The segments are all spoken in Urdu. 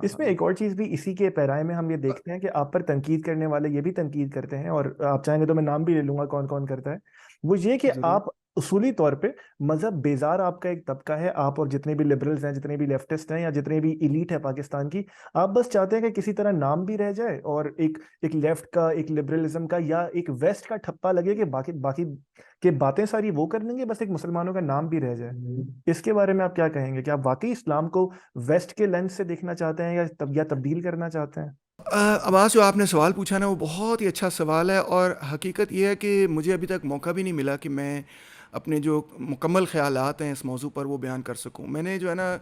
اس میں ایک اور چیز بھی اسی کے پیرائے میں ہم یہ دیکھتے ہیں کہ آپ پر تنقید کرنے والے یہ بھی تنقید کرتے ہیں، اور آپ چاہیں گے تو میں نام بھی لے لوں گا کون کون کرتا ہے وہ، یہ کہ ضرور. آپ اصولی طور پہ مذہب بیزار آپ کا ایک طبقہ ہے، آپ اور جتنے بھی لبرلز ہیں، جتنے بھی لیفٹسٹ ہیں، یا جتنے بھی ایلیٹ ہے پاکستان کی، آپ بس چاہتے ہیں کہ کسی طرح نام بھی رہ جائے اور ایک لیفٹ کا، ایک لبرلزم کا یا ایک ویسٹ کا ٹھپا لگے کہ باقی باقی کہ باتیں ساری وہ کر لیں گے، بس ایک مسلمانوں کا نام بھی رہ جائے۔ اس کے بارے میں آپ کیا کہیں گے؟ کہ آپ واقعی اسلام کو ویسٹ کے لینس سے دیکھنا چاہتے ہیں، یا تبدیل کرنا چاہتے ہیں؟ عباس، جو آپ نے سوال پوچھا نا وہ بہت ہی اچھا سوال ہے، اور حقیقت یہ ہے کہ مجھے ابھی تک موقع بھی نہیں ملا کہ میں اپنے جو مکمل خیالات ہیں اس موضوع پر وہ بیان کر سکوں. میں نے جو ہے نا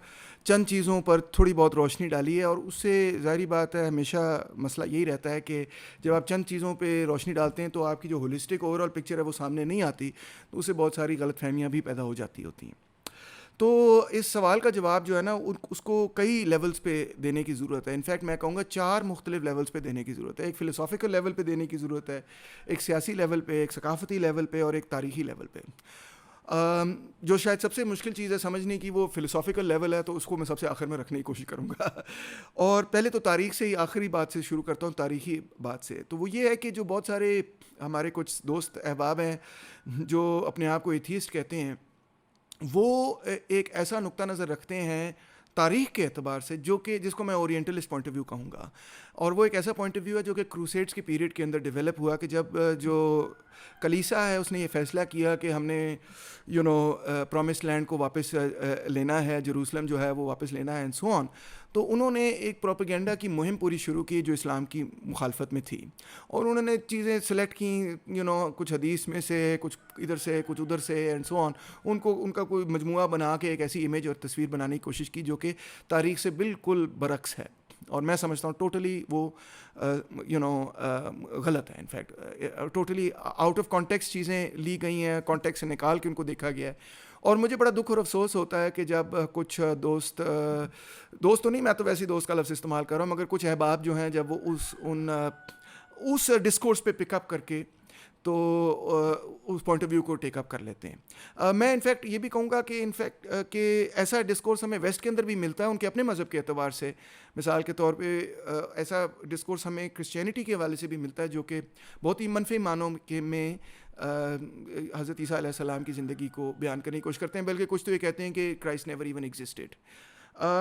چند چیزوں پر تھوڑی بہت روشنی ڈالی ہے، اور اس سے ظاہری بات ہے ہمیشہ مسئلہ یہی رہتا ہے کہ جب آپ چند چیزوں پہ روشنی ڈالتے ہیں تو آپ کی جو ہولسٹک اوور آل پکچر ہے وہ سامنے نہیں آتی، تو اس سے بہت ساری غلط فہمیاں بھی پیدا ہو جاتی ہوتی ہیں. تو اس سوال کا جواب جو ہے نا اس کو کئی لیولز پہ دینے کی ضرورت ہے. انفیکٹ میں کہوں گا 4 مختلف لیولز پہ دینے کی ضرورت ہے. ایک فلسافیکل لیول پہ دینے کی ضرورت ہے، ایک سیاسی لیول پہ، ایک ثقافتی لیول پہ، اور ایک تاریخی لیول پہ. جو شاید سب سے مشکل چیز ہے سمجھنے کی وہ فلسافیکل لیول ہے، تو اس کو میں سب سے آخر میں رکھنے کی کوشش کروں گا. اور پہلے تو تاریخ سے ہی آخری بات سے شروع کرتا ہوں، تاریخی بات سے. تو وہ یہ ہے کہ جو بہت سارے ہمارے کچھ دوست احباب ہیں جو اپنے آپ کو ایتھیسٹ کہتے ہیں، وہ ایک ایسا نقطہ نظر رکھتے ہیں تاریخ کے اعتبار سے جو کہ جس کو میں اورینٹلسٹ پوائنٹ آف ویو کہوں گا. اور وہ ایک ایسا پوائنٹ آف ویو ہے جو کہ کروسیڈز کے پیریڈ کے اندر ڈیولپ ہوا، کہ جب جو کلیسا ہے اس نے یہ فیصلہ کیا کہ ہم نے پرومس لینڈ کو واپس لینا ہے، جروسلم جو ہے وہ واپس لینا ہے، اینڈ سو آن. تو انہوں نے ایک پروپیگنڈا کی مہم پوری شروع کی جو اسلام کی مخالفت میں تھی، اور انہوں نے چیزیں سلیکٹ کی، کچھ حدیث میں سے، کچھ ادھر سے، کچھ ادھر سے، اینڈ سو آن. ان کا کوئی مجموعہ بنا کے ایک ایسی امیج اور تصویر بنانے کی کوشش کی جو کہ تاریخ سے بالکل برعکس ہے. اور میں سمجھتا ہوں ٹوٹلی وہ غلط ہے. In fact totally out of context چیزیں لی گئی ہیں، کانٹیکسٹ سے نکال کے ان کو دیکھا گیا ہے. اور مجھے بڑا دکھ اور افسوس ہوتا ہے کہ جب کچھ دوست تو نہیں، میں تو ویسے دوست کا لفظ استعمال کر رہا ہوں، مگر کچھ احباب جو ہیں جب وہ اس ڈسکورس پہ پک اپ کر کے تو اس پوائنٹ آف ویو کو ٹیک اپ کر لیتے ہیں. میں انفیکٹ یہ بھی کہوں گا کہ ایسا ڈسکورس ہمیں ویسٹ کے اندر بھی ملتا ہے ان کے اپنے مذہب کے اعتبار سے. مثال کے طور پہ ایسا ڈسکورس ہمیں کرسچینٹی کے حوالے سے بھی ملتا ہے جو کہ بہت ہی منفی معنوں میں حضرت عیسیٰ علیہ السلام کی زندگی کو بیان کرنے کی کوشش کرتے ہیں، بلکہ کچھ تو یہ کہتے ہیں کہ کرائسٹ نیور ایون ایگزسٹڈ.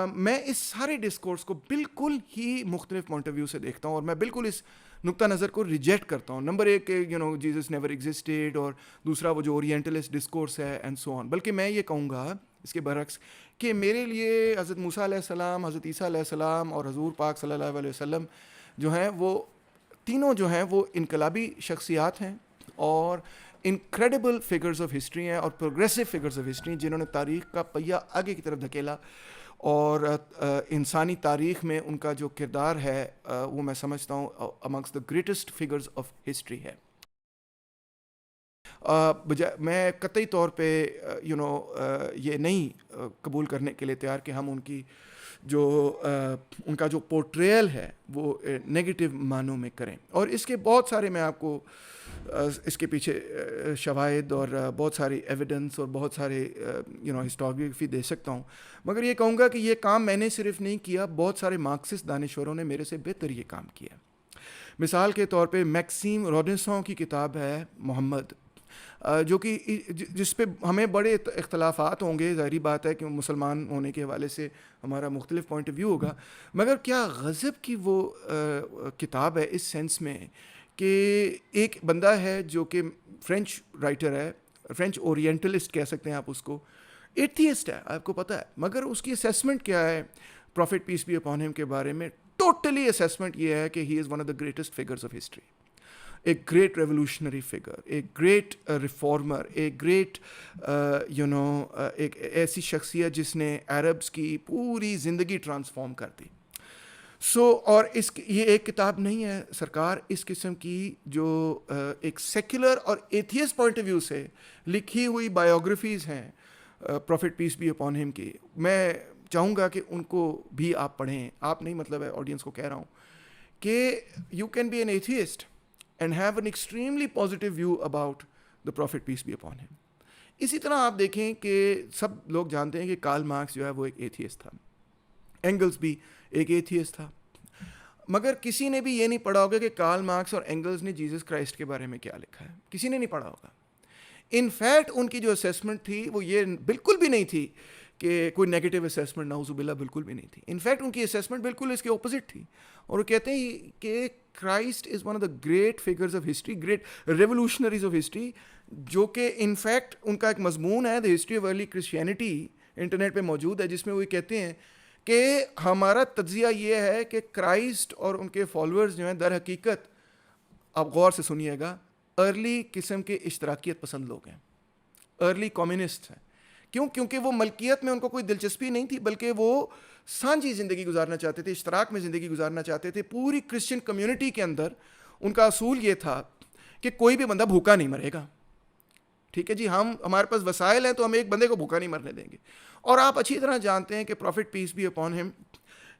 میں اس سارے ڈسکورس کو بالکل ہی مختلف پوائنٹ آف ویو سے دیکھتا ہوں، اور میں بالکل اس نقطہ نظر کو ریجیکٹ کرتا ہوں. نمبر ایک کہ جیزس نیور ایگزسٹڈ، اور دوسرا وہ جو اورینٹلسٹ ڈسکورس ہے، اینڈ سو آن. بلکہ میں یہ کہوں گا اس کے برعکس کہ میرے لیے حضرت موسیٰ علیہ السلام، حضرت عیسیٰ علیہ السلام اور حضور پاک صلی اللہ علیہ وسلم جو ہیں وہ تینوں جو ہیں وہ انقلابی شخصیات ہیں، اور انکریڈیبل فگرز آف ہسٹری ہیں، اور پروگریسو فگرز آف ہسٹری جنہوں نے تاریخ کا پہیہ آگے کی طرف دھکیلا. اور انسانی تاریخ میں ان کا جو کردار ہے وہ میں سمجھتا ہوں amongst the greatest figures of history ہے. میں قطعی طور پہ یہ نہیں قبول کرنے کے لیے تیار کہ ہم ان کا جو پورٹریل ہے وہ نیگیٹو معنوں میں کریں. اور اس کے بہت سارے میں آپ کو اس کے پیچھے شواہد اور بہت ساری ایویڈنس اور بہت سارے ہسٹوریوگرافی دے سکتا ہوں، مگر یہ کہوں گا کہ یہ کام میں نے صرف نہیں کیا، بہت سارے مارکسسٹ دانشوروں نے میرے سے بہتر یہ کام کیا. مثال کے طور پہ میکسیم رابنسون کی کتاب ہے محمد، جو کہ جس پہ ہمیں بڑے اختلافات ہوں گے، ظاہری بات ہے کہ مسلمان ہونے کے حوالے سے ہمارا مختلف پوائنٹ آف ویو ہوگا، مگر کیا غضب کی وہ کتاب ہے اس سینس میں کہ ایک بندہ ہے جو کہ فرینچ رائٹر ہے، فرینچ اورینٹلسٹ کہہ سکتے ہیں آپ اس کو، ایتھیسٹ ہے، آپ کو پتہ ہے، مگر اس کی اسیسمنٹ کیا ہے پروفٹ پیس بی اپون ہم کے بارے میں؟ ٹوٹلی اسیسمنٹ یہ ہے کہ he is one of the greatest figures of history, ایک گریٹ ریولوشنری فگر، ایک گریٹ ریفارمر، ایک گریٹ ایک ایسی شخصیت جس نے عربس کی پوری زندگی ٹرانسفارم کر دی. اور یہ ایک کتاب نہیں ہے سرکار، اس قسم کی جو ایک سیکولر اور ایتھیسٹ پوائنٹ آف ویو سے لکھی ہوئی بایوگرافیز ہیں پروفٹ پیس بی اپون ہم کی، میں چاہوں گا کہ ان کو بھی آپ پڑھیں. آپ نہیں، مطلب ہے آڈینس کو کہہ رہا ہوں کہ you can be an atheist and have an extremely positive view about the prophet peace be upon him. اسی طرح آپ دیکھیں کہ سب لوگ جانتے ہیں کہ کارل مارکس جو ہے وہ ایک ایتھیسٹ تھا. اینگلز بھی ایک ایتھیسٹ تھا. مگر کسی نے بھی یہ نہیں پڑھا ہوگا کہ کارل مارکس اور اینگلز نے جیسس کرائسٹ کے بارے میں کیا لکھا ہے. کسی نے نہیں پڑھا ہوگا. ان فیکٹ ان کی جو اسیسمنٹ تھی وہ یہ بالکل بھی نہیں تھی کہ کوئی نیگیٹو اسیسمنٹ، نعوذ باللہ، بالکل بھی نہیں تھی. ان فیکٹ ان کی اسیسمنٹ بالکل اس کے اپوزٹ تھی. اور وہ کہتے ہیں کہ Christ is one of the great figures of history, great ریولیوشنریز of history, جو کہ ان فیکٹ ان کا ایک مضمون ہے the history of early Christianity, internet پہ موجود ہے، جس میں وہ کہتے ہیں کہ ہمارا تجزیہ یہ ہے کہ کرائسٹ اور ان کے فالوورز جو ہیں در حقیقت، آپ غور سے سنیے گا، ارلی قسم کے اشتراکیت پسند لوگ ہیں، ارلی کمیونسٹ ہیں. کیوں؟ کیونکہ وہ ملکیت میں ان کو کوئی دلچسپی نہیں تھی، بلکہ وہ سانجھی زندگی گزارنا چاہتے تھے، اشتراک میں زندگی گزارنا چاہتے تھے. پوری کرسچن کمیونٹی کے اندر ان کا اصول یہ تھا کہ کوئی بھی بندہ بھوکا نہیں مرے گا. ٹھیک ہے جی، ہمارے پاس وسائل ہیں تو ہم ایک بندے کو بھوکا نہیں مرنے دیں گے. اور آپ اچھی طرح جانتے ہیں کہ پروفٹ پیس بی اپون ہم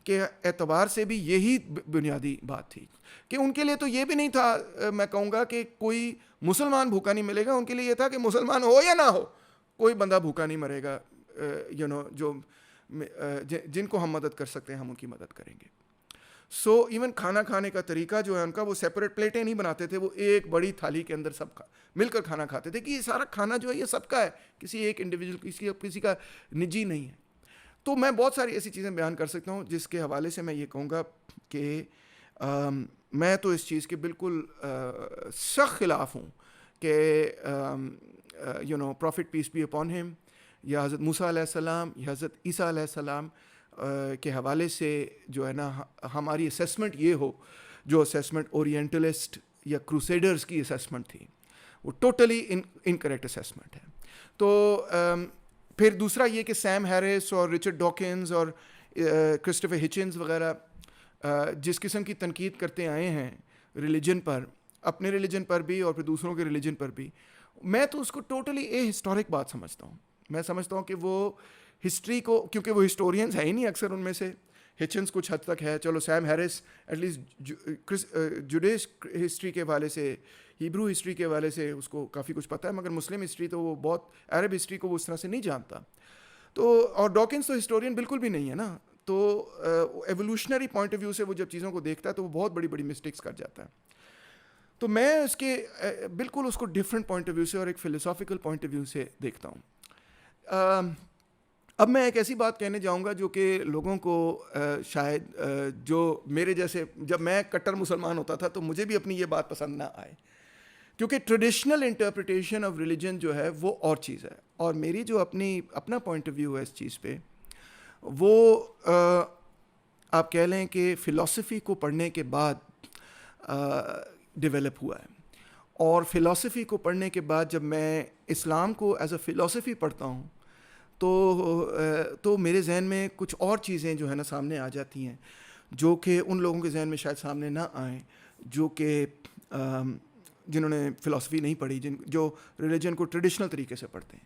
کے اعتبار سے بھی یہی بنیادی بات تھی کہ ان کے لیے تو یہ بھی نہیں تھا، میں کہوں گا، کہ کوئی مسلمان بھوکا نہیں ملے گا. ان کے لیے یہ تھا کہ مسلمان ہو یا نہ ہو، کوئی بندہ بھوکا نہیں مرے گا. جو جن کو ہم مدد کر سکتے ہیں ہم ان کی مدد کریں گے. سو ایون کھانا کھانے کا طریقہ جو ہے ان کا، وہ سیپریٹ پلیٹیں نہیں بناتے تھے، وہ ایک بڑی تھالی کے اندر سب مل کر کھانا کھاتے تھے، کہ یہ سارا کھانا جو ہے یہ سب کا ہے، کسی ایک انڈیویجول کسی کا نجی نہیں ہے. تو میں بہت ساری ایسی چیزیں بیان کر سکتا ہوں جس کے حوالے سے میں یہ کہوں گا کہ میں تو اس چیز کے بالکل سخت خلاف ہوں کہ پروفٹ پیس بی اپون ہم یا حضرت موسیٰ علیہ السلام یا حضرت عیسیٰ علیہ السلام کے حوالے سے جو ہے نا ہماری اسیسمنٹ یہ ہو، جو اسیسمنٹ اورینٹلسٹ یا کروسیڈرز کی اسیسمنٹ تھی، وہ ٹوٹلی انکریکٹ اسیسمنٹ ہے. تو پھر دوسرا یہ کہ سیم ہیرس اور رچرڈ ڈاکنز اور کرسٹوفر ہچنز وغیرہ جس قسم کی تنقید کرتے آئے ہیں ریلیجن پر، اپنے ریلیجن پر بھی اور پھر دوسروں کے ریلیجن پر بھی، میں تو اس کو ٹوٹلی اے ہسٹورک بات سمجھتا ہوں. میں سمجھتا ہوں کہ وہ ہسٹری کو، کیونکہ وہ ہسٹورینز ہیں ہی نہیں اکثر ان میں سے. ہچنس کچھ حد تک ہے، چلو سیم ہیرس ایٹ لیسٹ جوڈیش ہسٹری کے حوالے سے، ہیبرو ہسٹری کے حوالے سے اس کو کافی کچھ پتہ ہے، مگر مسلم ہسٹری تو وہ بہت، عرب ہسٹری کو وہ اس طرح سے نہیں جانتا. تو اور ڈاکنز تو ہسٹورین بالکل بھی نہیں ہے نا. تو ایولیوشنری پوائنٹ آف ویو سے وہ جب چیزوں کو دیکھتا ہے تو وہ بہت بڑی بڑی مسٹیکس کر جاتا ہے. تو میں اس کے بالکل اس کو ڈفرینٹ پوائنٹ آف ویو سے اور ایک فلسافیکل پوائنٹ آف ویو سے دیکھتا ہوں. اب میں ایک ایسی بات کہنے جاؤں گا جو کہ لوگوں کو شاید جو میرے جیسے، جب میں کٹر مسلمان ہوتا تھا تو مجھے بھی اپنی یہ بات پسند نہ آئے، کیونکہ ٹریڈیشنل انٹرپریٹیشن آف ریلیجن جو ہے وہ اور چیز ہے، اور میری جو اپنا پوائنٹ آف ویو ہے اس چیز پہ، وہ آپ کہہ لیں کہ فلسفی کو پڑھنے کے بعد ڈیولپ ہوا ہے. اور فلسفی کو پڑھنے کے بعد جب میں اسلام کو ایز اے فلسفی پڑھتا ہوں تو میرے ذہن میں کچھ اور چیزیں جو ہے نا سامنے آ جاتی ہیں، جو کہ ان لوگوں کے ذہن میں شاید سامنے نہ آئیں جو کہ جنہوں نے فلسفی نہیں پڑھی، جو ریلیجن کو ٹریڈیشنل طریقے سے پڑھتے ہیں.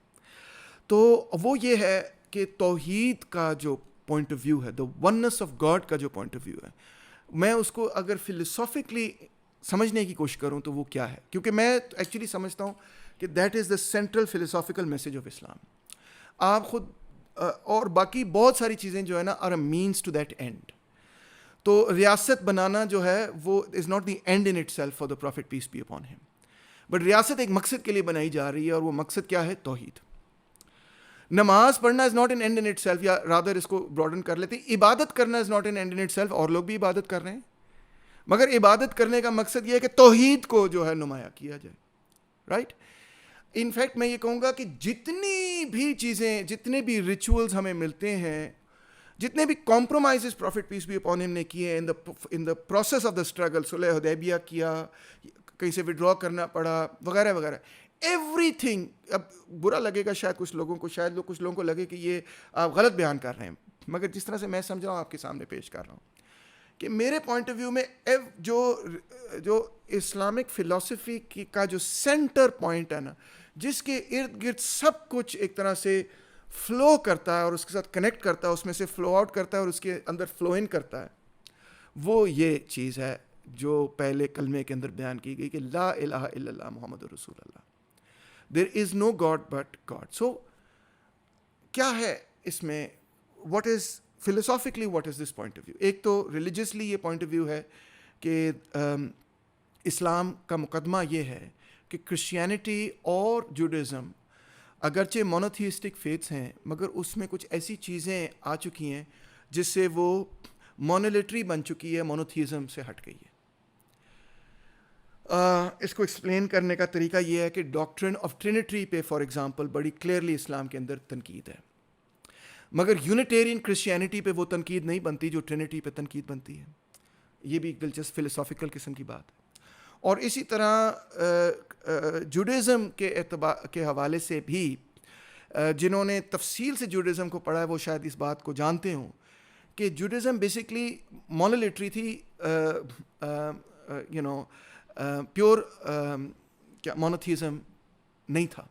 تو وہ یہ ہے کہ توحید کا جو پوائنٹ آف ویو ہے، دا وننس آف گاڈ کا جو پوائنٹ آف ویو ہے، میں اس کو اگر فلسافکلی سمجھنے کی کوشش کروں تو وہ کیا ہے، کیونکہ میں ایکچولی سمجھتا ہوں کہ that is the central philosophical message of Islam. آپ خود اور باقی بہت ساری چیزیں جو ہے نا are a means to that end. تو ریاست بنانا جو ہے وہ is not the end in itself for the prophet peace be upon him, but ریاست ایک مقصد کے لیے بنائی جا رہی ہے، اور وہ مقصد کیا ہے؟ توحید. نماز پڑھنا is not an and in it self, یا رادر اس کو براڈن کر لیتے ہیں، عبادت کرنا is not an and in it self. اور لوگ بھی عبادت کر رہے ہیں، مگر عبادت کرنے کا مقصد یہ ہے کہ توحید کو جو ہے نمایاں کیا جائے. رائٹ. ان فیکٹ میں یہ کہوں گا کہ جتنی بھی چیزیں، جتنے بھی ریچولز ہمیں ملتے ہیں، جتنے بھی compromises prophet peace be upon ہم نے کیے in the process of the struggle, صلح حدیبیہ کیا، کہیں سے وڈرا کرنا پڑا وغیرہ وغیرہ، ایوری تھنگ. اب برا لگے گا شاید کچھ لوگوں کو، شاید کچھ لوگوں کو لگے کہ یہ آپ غلط بیان کر رہے ہیں، مگر جس طرح سے میں سمجھ رہا ہوں آپ کے سامنے پیش کر رہا ہوں کہ میرے پوائنٹ آف ویو میں جو اسلامک فلسفی کا جو سینٹر پوائنٹ ہے نا، جس کے ارد گرد سب کچھ ایک طرح سے فلو کرتا ہے اور اس کے ساتھ کنیکٹ کرتا ہے، اس میں سے فلو آؤٹ کرتا ہے اور اس کے اندر فلو ان کرتا ہے، وہ یہ چیز ہے جو پہلے کلمے کے اندر بیان کی گئی کہ لا الہ الا اللہ محمد رسول Allah, there is no God but God. So کیا ہے اس میں، what is philosophically what is this point of view. ایک تو ریلیجسلی یہ پوائنٹ آف ویو ہے کہ اسلام کا مقدمہ یہ ہے کہ کرسچینٹی اور جوڈازم اگرچہ مونوتھیسٹک فیتھس ہیں مگر اس میں کچھ ایسی چیزیں آ چکی ہیں جس سے وہ مونولیٹری بن چکی ہے, مونوتھیزم سے ہٹ گئی ہے. اس کو ایکسپلین کرنے کا طریقہ یہ ہے کہ ڈاکٹرن آف ٹرینیٹری پہ فار ایگزامپل بڑی کلیئرلی اسلام کے اندر تنقید ہے, مگر یونیٹیرین کرسچینٹی پہ وہ تنقید نہیں بنتی جو ٹرینیٹی پہ تنقید بنتی ہے. یہ بھی ایک دلچسپ فلسافیکل قسم کی بات ہے. اور اسی طرح جوڈازم کے حوالے سے بھی جنہوں نے تفصیل سے جوڈازم کو پڑھا ہے وہ شاید اس بات کو جانتے ہوں کہ جوڈازم بیسکلی مونولیٹری تھی, پیور کیا مونوتھیزم نہیں تھا.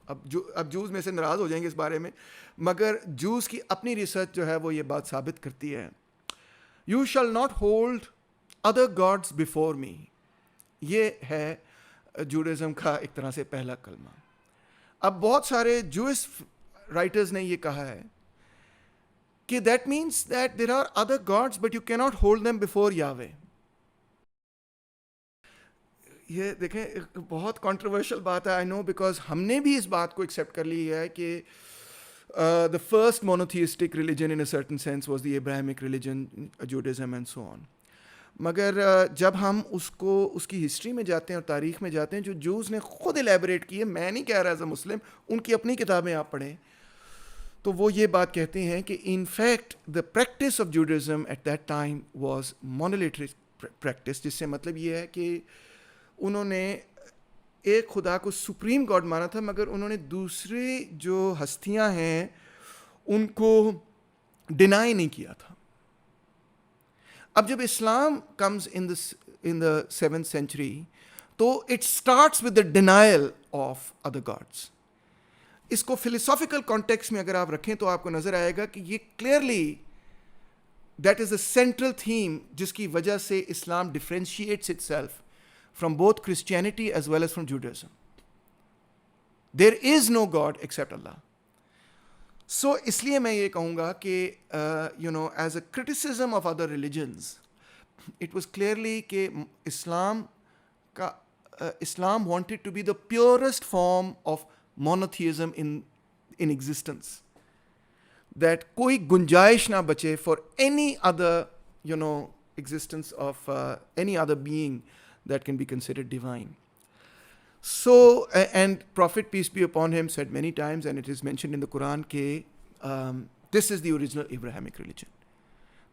اب جوز میں سے ناراض ہو جائیں گے اس بارے میں, مگر جوز کی اپنی ریسرچ جو ہے وہ یہ بات ثابت کرتی ہے, یو شال not hold other God's before me. یہ ہے جوڈازم کا ایک طرح سے پہلا کلمہ. اب بہت سارے جوئس رائٹرز نے یہ کہا ہے کہ that means that there are other gods but you کی not hold them before Yahweh. یہ دیکھیں بہت کنٹروورشل بات ہے, آئی نو, بیکاز ہم نے بھی اس بات کو ایکسیپٹ کر لی ہے کہ the first monotheistic religion in a certain sense was the Abrahamic religion, Judaism and so on. مگر جب ہم اس کی ہسٹری میں جاتے ہیں اور تاریخ میں جاتے ہیں جو جوز نے خود الیبوریٹ کی ہے, میں نہیں کہہ رہا ایز اے مسلم, ان کی اپنی کتابیں آپ پڑھیں تو وہ یہ بات کہتے ہیں کہ in fact the practice of Judaism at that time was monolatry practice, جس سے مطلب یہ ہے کہ انہوں نے ایک خدا کو سپریم گاڈ مانا تھا مگر انہوں نے دوسری جو ہستیاں ہیں ان کو ڈینائی نہیں کیا تھا. اب جب Islam comes in the 7th century تو it starts with the denial of other gods. اس کو فلسافیکل کانٹیکس میں اگر آپ رکھیں تو آپ کو نظر آئے گا کہ یہ clearly that is the central theme جس کی وجہ سے Islam differentiates itself from both Christianity as well as from Judaism. There is no God except Allah. So اس لیے میں یہ کہوں گا کہ as a criticism of other religions, it was clearly کہ Islam wanted to be the purest form of monotheism in existence. That کوئی گنجائش نہ بچے for any other existence of any other being that can be considered divine. So, and Prophet, peace be upon him, said many times, and it is mentioned in the Quran, this is the original Abrahamic religion,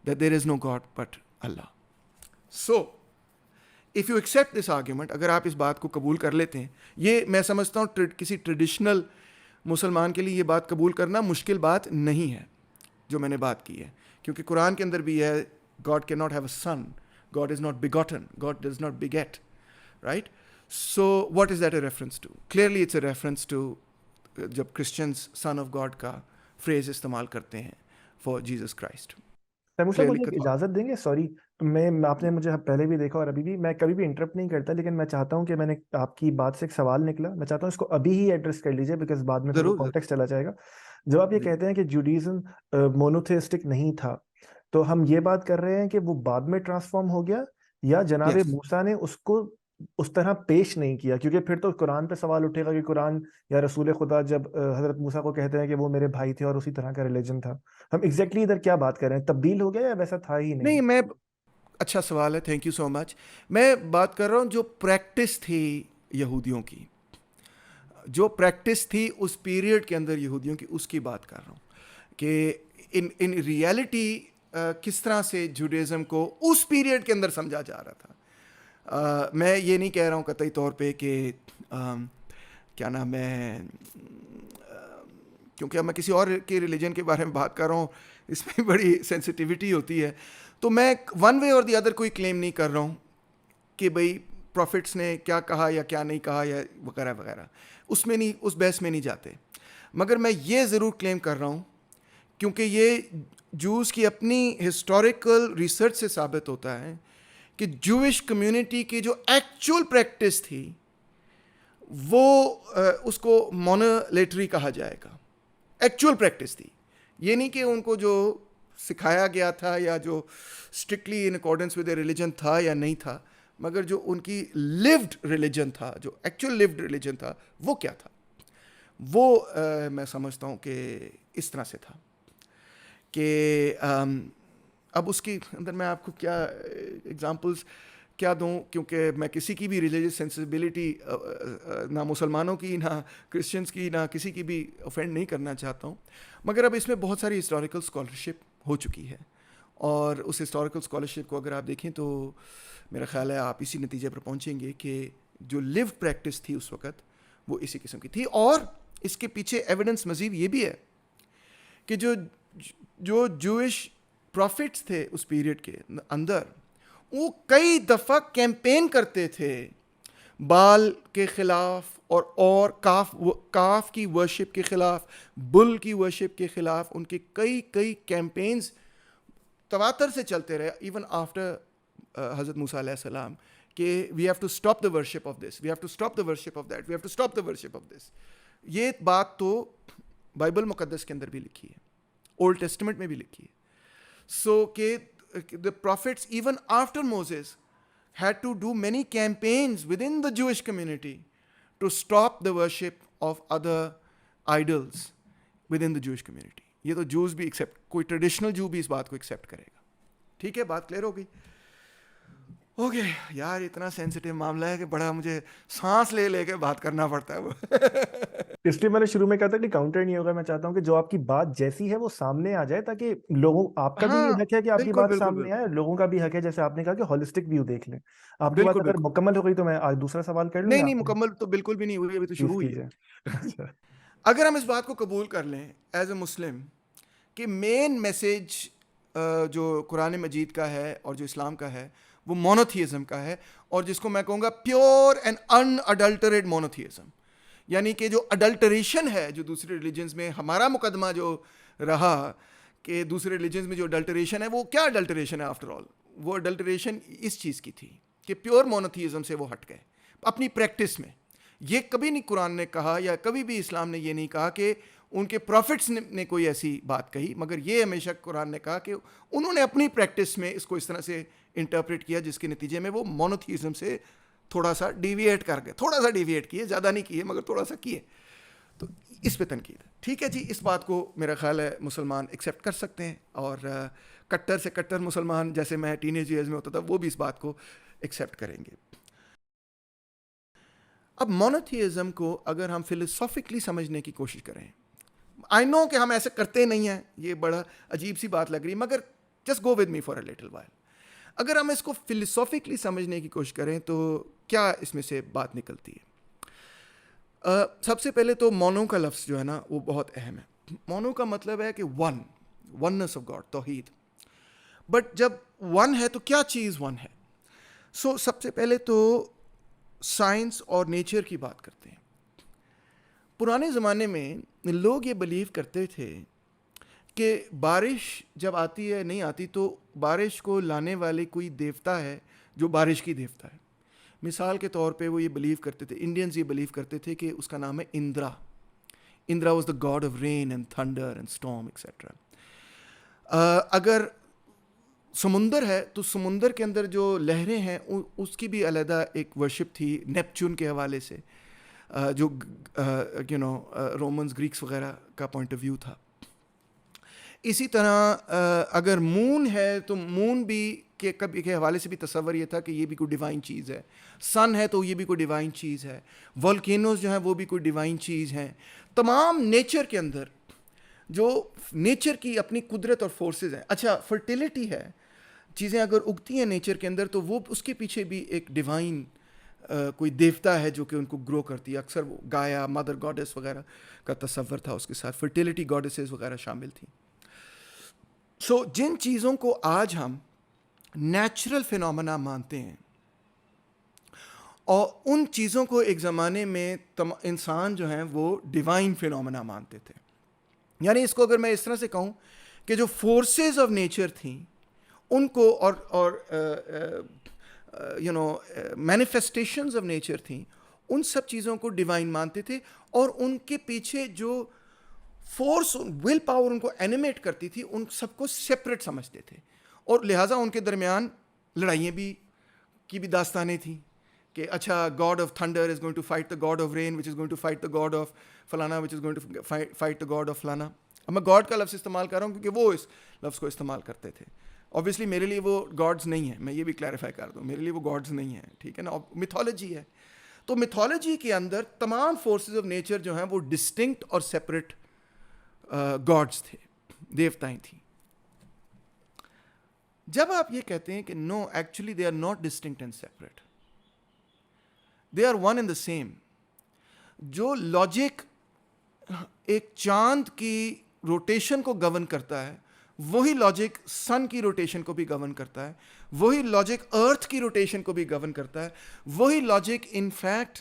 that there is no God but Allah. So, if you accept this argument, اگر آپ اس بات کو قبول کر لیتے ہیں, یہ میں سمجھتا ہوں کسی ٹریڈیشنل مسلمان کے لیے یہ بات قبول کرنا مشکل بات نہیں ہے جو میں نے بات کی ہے, کیونکہ قرآن کے اندر بھی ہے God cannot have a son, God is not begotten, God does not beget, right? So what is that a reference to? Clearly it's a reference to jab Christians son of God کا phrase استعمال کرتے ہیں for Jesus Christ. مجھے اجازت دیں گے, سوری, آپ نے مجھے پہلے بھی دیکھا اور ابھی بھی, میں کبھی بھی انٹرپٹ نہیں کرتا, لیکن میں چاہتا ہوں کہ میں نے آپ کی بات سے ایک سوال نکلا, میں چاہتا ہوں اس کو ابھی ہی ایڈریس کر لیجیے بیکاز بعد میں کانٹیکسٹ چلا جائے گا. جب آپ یہ کہتے ہیں کہ جوڈیزم مونوتھیسٹک نہیں تھا تو ہم یہ بات کر رہے ہیں کہ وہ بعد میں ٹرانسفارم ہو گیا یا جناب موسیٰ نے اس کو اس طرح پیش نہیں کیا, کیونکہ پھر تو قرآن پہ سوال اٹھے گا کہ قرآن یا رسول خدا جب حضرت موسیٰ کو کہتے ہیں کہ وہ میرے بھائی تھے اور اسی طرح کا ریلیجن تھا, ہم ایگزیکٹلی ادھر کیا بات کر رہے ہیں, تبدیل ہو گیا یا ویسا تھا ہی نہیں؟ میں اچھا سوال ہے, تھینک یو سو مچ. میں بات کر رہا ہوں جو پریکٹس تھی یہودیوں کی, جو پریکٹس تھی اس پیریڈ کے اندر یہودیوں کی, اس کی بات کر رہا ہوں کہ ان ریئلٹی کس طرح سے جوڈیزم کو اس پیریڈ کے اندر سمجھا جا رہا تھا. میں یہ نہیں کہہ رہا ہوں قطعی طور پہ کہ کیا نام ہے, کیونکہ اب میں کسی اور کے ریلیجن کے بارے میں بات کر رہا ہوں, اس میں بڑی سینسٹیوٹی ہوتی ہے, تو میں ون وے اور دی ادر کوئی کلیم نہیں کر رہا ہوں کہ بھئی پروفٹس نے کیا کہا یا کیا نہیں کہا یا وغیرہ وغیرہ, اس میں نہیں, اس بحث میں نہیں جاتے. مگر میں یہ ضرور کلیم کر رہا ہوں, کیونکہ یہ جوز کی اپنی ہسٹوریکل ریسرچ سے ثابت ہوتا ہے کہ جوئش کمیونٹی کی جو ایکچول پریکٹس تھی وہ اس کو مونولیٹری کہا جائے گا. ایکچول پریکٹس تھی, یہ نہیں کہ ان کو جو سکھایا گیا تھا یا جو strictly in accordance with a religion تھا یا نہیں تھا، مگر جو ان کی لیوڈ ریلیجن تھا، جو ایکچوئل لیوڈ ریلیجن تھا، وہ کیا تھا؟ وہ میں سمجھتا ہوں کہ اس طرح سے تھا کہ اب اس کی اندر میں آپ کو کیا ایگزامپلس کیا دوں، کیونکہ میں کسی کی بھی ریلیجس سینسیبلٹی نہ مسلمانوں کی نہ کرسچنس کی نہ کسی کی بھی اوفینڈ نہیں کرنا چاہتا ہوں، مگر اب اس میں بہت ساری ہسٹوریکل اسکالرشپ ہو چکی ہے، اور اس ہسٹوریکل اسکالرشپ کو اگر آپ دیکھیں تو میرا خیال ہے آپ اسی نتیجے پر پہنچیں گے کہ جو لیوڈ پریکٹس تھی اس وقت وہ اسی قسم کی تھی. اور اس کے پیچھے ایویڈنس مزید یہ بھی ہے کہ جو جوئش پروفٹس تھے اس پیریڈ کے اندر، وہ کئی دفعہ کیمپین کرتے تھے بال کے خلاف اور کاف کی ورشپ کے خلاف، بل کی ورشپ کے خلاف. ان کے کئی کیمپینز تواتر سے چلتے رہے ایون آفٹر حضرت موسیٰ علیہ السلام کہ we have to stop the worship of this, we have to stop the worship of that, we have to stop the worship of this. یہ بات تو بائبل مقدس کے اندر بھی لکھی ہے، اولڈ ٹیسٹمنٹ میں بھی لکھی ہے. سو کہ the prophets even after Moses had to do many campaigns within the Jewish community to stop the worship of other idols within the Jewish community. یہ تو جوز بھی ایکسیپٹ، کوئی ٹریڈیشنل جو بھی اس بات کو ایکسیپٹ کرے گا. ٹھیک ہے، بات کلیئر ہو گئی؟ اوکے یار، اتنا سینسیٹیو معاملہ ہے کہ بڑا مجھے سانس لے کے بات کرنا پڑتا ہے وہ. اس لیے میں نے شروع میں کہا تھا کہ کاؤنٹر نہیں ہوگا. میں چاہتا ہوں کہ جو آپ کی بات جیسی ہے وہ سامنے آ جائے، تاکہ لوگوں، آپ کا بھی ہاں حق ہے کہ آپ کی بالکل بات بالکل سامنے آئے، لوگوں کا بھی حق ہے جیسے آپ نے کہا کہ ہولسٹک ویو دیکھ لیں. آپ کی بات بالکل اگر بالکل مکمل ہو گئی تو میں آج دوسرا سوال کر لوں نہیں یا نہیں، آپ مکمل تو بالکل بھی نہیں ہوئی، ابھی تو شروع پلیز ہوئی ہے. کیجیے. اگر ہم اس بات کو قبول کر لیں ایز اے مسلم کہ مین میسیج جو قرآن مجید کا ہے اور جو اسلام کا ہے وہ مونوتھیزم کا ہے، اور جس کو میں کہوں گا پیور اینڈ ان اڈلٹریٹ مونوتھیزم، یعنی کہ جو اڈلٹریشن ہے جو دوسرے ریلیجنز میں ہمارا مقدمہ جو رہا کہ دوسرے ریلیجنز میں جو اڈلٹریشن ہے، وہ کیا اڈلٹریشن ہے آفٹر آل؟ وہ اڈلٹریشن اس چیز کی تھی کہ پیور مونوتھیزم سے وہ ہٹ گئے اپنی پریکٹس میں. یہ کبھی نہیں قرآن نے کہا یا کبھی بھی اسلام نے یہ نہیں کہا کہ ان کے پروفٹس نے کوئی ایسی بات کہی، مگر یہ ہمیشہ قرآن نے کہا کہ انہوں نے اپنی پریکٹس میں اس کو اس طرح سے انٹرپریٹ کیا جس کے نتیجے میں وہ مونوتھیزم سے تھوڑا سا ڈیویٹ کر گئے، تھوڑا سا ڈیویٹ کیے، زیادہ نہیں کیے مگر تھوڑا سا کیے. تو اس پہ تنقید ہے. ٹھیک ہے جی، اس بات کو میرا خیال ہے مسلمان ایکسیپٹ کر سکتے ہیں، اور کٹر سے کٹر مسلمان جیسے میں ٹین ایج ایئرز میں ہوتا تھا وہ بھی اس بات کو ایکسیپٹ کریں گے. اب مونوتھیزم کو اگر ہم فلسافکلی سمجھنے کی کوشش کریں، آئی نو کہ ہم ایسے کرتے نہیں ہیں، یہ بڑا عجیب سی بات لگ رہی، مگر just go with me for a little while. اگر ہم اس کو فلسافکلی سمجھنے کی کوشش کریں تو کیا اس میں سے بات نکلتی ہے؟ سب سے پہلے تو مونو کا لفظ جو ہے نا وہ بہت اہم ہے. مونو کا مطلب ہے کہ وننس آف گاڈ، توحید. بٹ جب ون ہے تو کیا چیز ون ہے؟ سو سب سے پہلے تو سائنس اور نیچر کی بات کرتے ہیں. پرانے زمانے میں لوگ یہ بلیو کرتے تھے کہ بارش جب آتی ہے نہیں آتی تو بارش کو لانے والے کوئی دیوتا ہے جو بارش کی دیوتا ہے. مثال کے طور پہ وہ یہ بلیو کرتے تھے، انڈینز یہ بلیو کرتے تھے کہ اس کا نام ہے Indra. Indra was the god of rain and thunder and storm etcetera. اگر سمندر ہے تو سمندر کے اندر جو لہریں ہیں اس کی بھی علیحدہ ایک ورشپ تھی نیپچون کے حوالے سے، جو رومنز گریکس وغیرہ کا پوائنٹ آف ویو تھا. اسی طرح اگر مون ہے تو مون بھی کے حوالے سے بھی تصور یہ تھا کہ یہ بھی کوئی ڈیوائن چیز ہے. سن ہے تو یہ بھی کوئی ڈیوائن چیز ہے. والکینوز جو ہیں وہ بھی کوئی ڈیوائن چیز ہیں. تمام نیچر کے اندر جو نیچر کی اپنی قدرت اور فورسز ہیں. اچھا فرٹیلیٹی ہے، چیزیں اگر اگتی ہیں نیچر کے اندر تو وہ اس کے پیچھے بھی ایک ڈیوائن کوئی دیوتا ہے جو کہ ان کو گرو کرتی ہے. اکثر وہ گایا، مدر گاڈس وغیرہ کا تصور تھا، اس کے ساتھ فرٹیلیٹی گاڈسز وغیرہ شامل تھیں. سو جن چیزوں کو آج ہم نیچرل فینومینا مانتے ہیں، اور ان چیزوں کو ایک زمانے میں انسان جو ہیں وہ ڈیوائن فینومینا مانتے تھے. یعنی اس کو اگر میں اس طرح سے کہوں کہ جو فورسز آف نیچر تھیں ان کو اور مینیفیسٹیشنز آف نیچر تھیں، ان سب چیزوں کو ڈیوائن مانتے تھے، اور ان کے پیچھے جو فورس ول پاور ان کو اینیمیٹ کرتی تھی, ان سب کو سپریٹ سمجھتے تھے, اور لہٰذا ان کے درمیان لڑائیاں بھی کی بھی داستانیں تھیں کہ اچھا god of thunder is going to fight the god of rain which is going to fight the god of فلانا which is going to fight the god of فلانا. اب میں گاڈ کا لفظ استعمال کر رہا ہوں کیونکہ وہ اس لفظ کو استعمال کرتے تھے. اوبیسلی میرے لیے وہ گاڈز نہیں ہیں, میں یہ بھی کلیریفائی کر دوں, میرے لیے وہ گاڈز نہیں ہیں, ٹھیک ہے نا, میتھولوجی ہے. تو میتھولوجی کے اندر تمام فورسز آف نیچر جو ہیں وہ ڈسٹنکٹ اور سپریٹ گاڈز تھے, دیوتائیں تھیں. جب آپ یہ کہتے ہیں کہ no actually they are not distinct and separate, they are one and the same. جو لاجک ایک چاند کی روٹیشن کو گورن کرتا ہے وہی لاجک سن کی روٹیشن کو بھی گورن کرتا ہے, وہی لاجک ارتھ کی روٹیشن کو بھی گورن کرتا ہے, وہی لاجک ان فیکٹ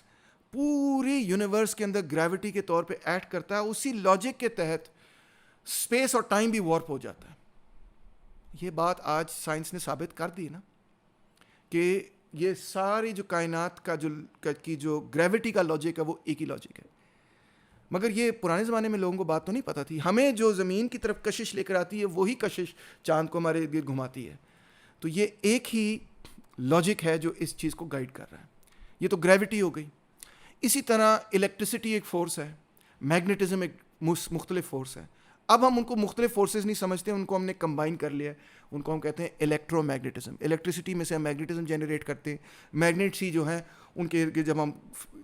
پوری یونیورس کے اندر گریوٹی کے طور پہ ایکٹ کرتا ہے. اسی لاجک کے تحت اسپیس اور ٹائم بھی وارپ ہو جاتا ہے. یہ بات آج سائنس نے ثابت کر دی نا کہ یہ ساری جو کائنات کی جو گریوٹی کا لاجک ہے وہ ایک ہی لاجک ہے. مگر یہ پرانے زمانے میں لوگوں کو بات تو نہیں پتہ تھی. ہمیں جو زمین کی طرف کشش لے کر آتی ہے وہی کشش چاند کو ہمارے ارد گرد گھماتی ہے. تو یہ ایک ہی لاجک ہے جو اس چیز کو گائیڈ کر رہا ہے. یہ تو گریوٹی ہو گئی. اسی طرح الیکٹریسٹی ایک فورس ہے, میگنیٹزم ایک مختلف فورس ہے. اب ہم ان کو مختلف فورسز نہیں سمجھتے, ان کو ہم نے کمبائن کر لیا, ان کو ہم کہتے ہیں الیکٹرو میگنیٹزم. الیکٹریسٹی میں سے ہم میگنیٹزم جنریٹ کرتے ہیں, میگنیٹس ہی جو ہیں ان کے جب ہم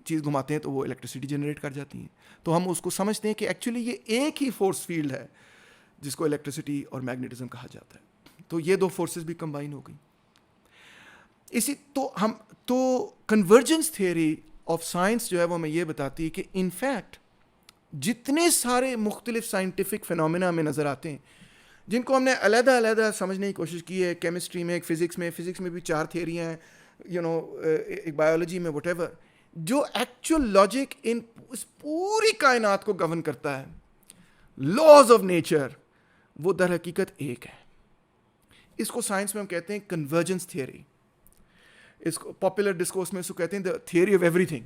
چیز گھماتے ہیں تو وہ الیکٹریسٹی جنریٹ کر جاتی ہیں. تو ہم اس کو سمجھتے ہیں کہ ایکچولی یہ ایک ہی فورس فیلڈ ہے جس کو الیکٹریسٹی اور میگنیٹزم کہا جاتا ہے. تو یہ دو فورسز بھی کمبائن ہو گئی. اسی تو کنورجنس تھیوری آف سائنس جو ہے وہ ہمیں یہ بتاتی ہے کہ ان فیکٹ جتنے سارے مختلف سائنٹیفک فینومینا ہمیں نظر آتے ہیں جن کو ہم نے علیحدہ علیحدہ سمجھنے کی کوشش کی ہے, کیمسٹری میں, ایک فزکس میں بھی 4 تھیوریاں ہیں, ایک بایولوجی میں, وٹ ایور, جو ایکچوئل لاجک اس پوری کائنات کو گورن کرتا ہے, لاز آف نیچر, وہ در حقیقت ایک ہے. اس کو سائنس میں ہم کہتے ہیں کنورجنس تھیوری. اس کو پاپولر ڈسکورس میں اس کو کہتے ہیں the theory of every thing.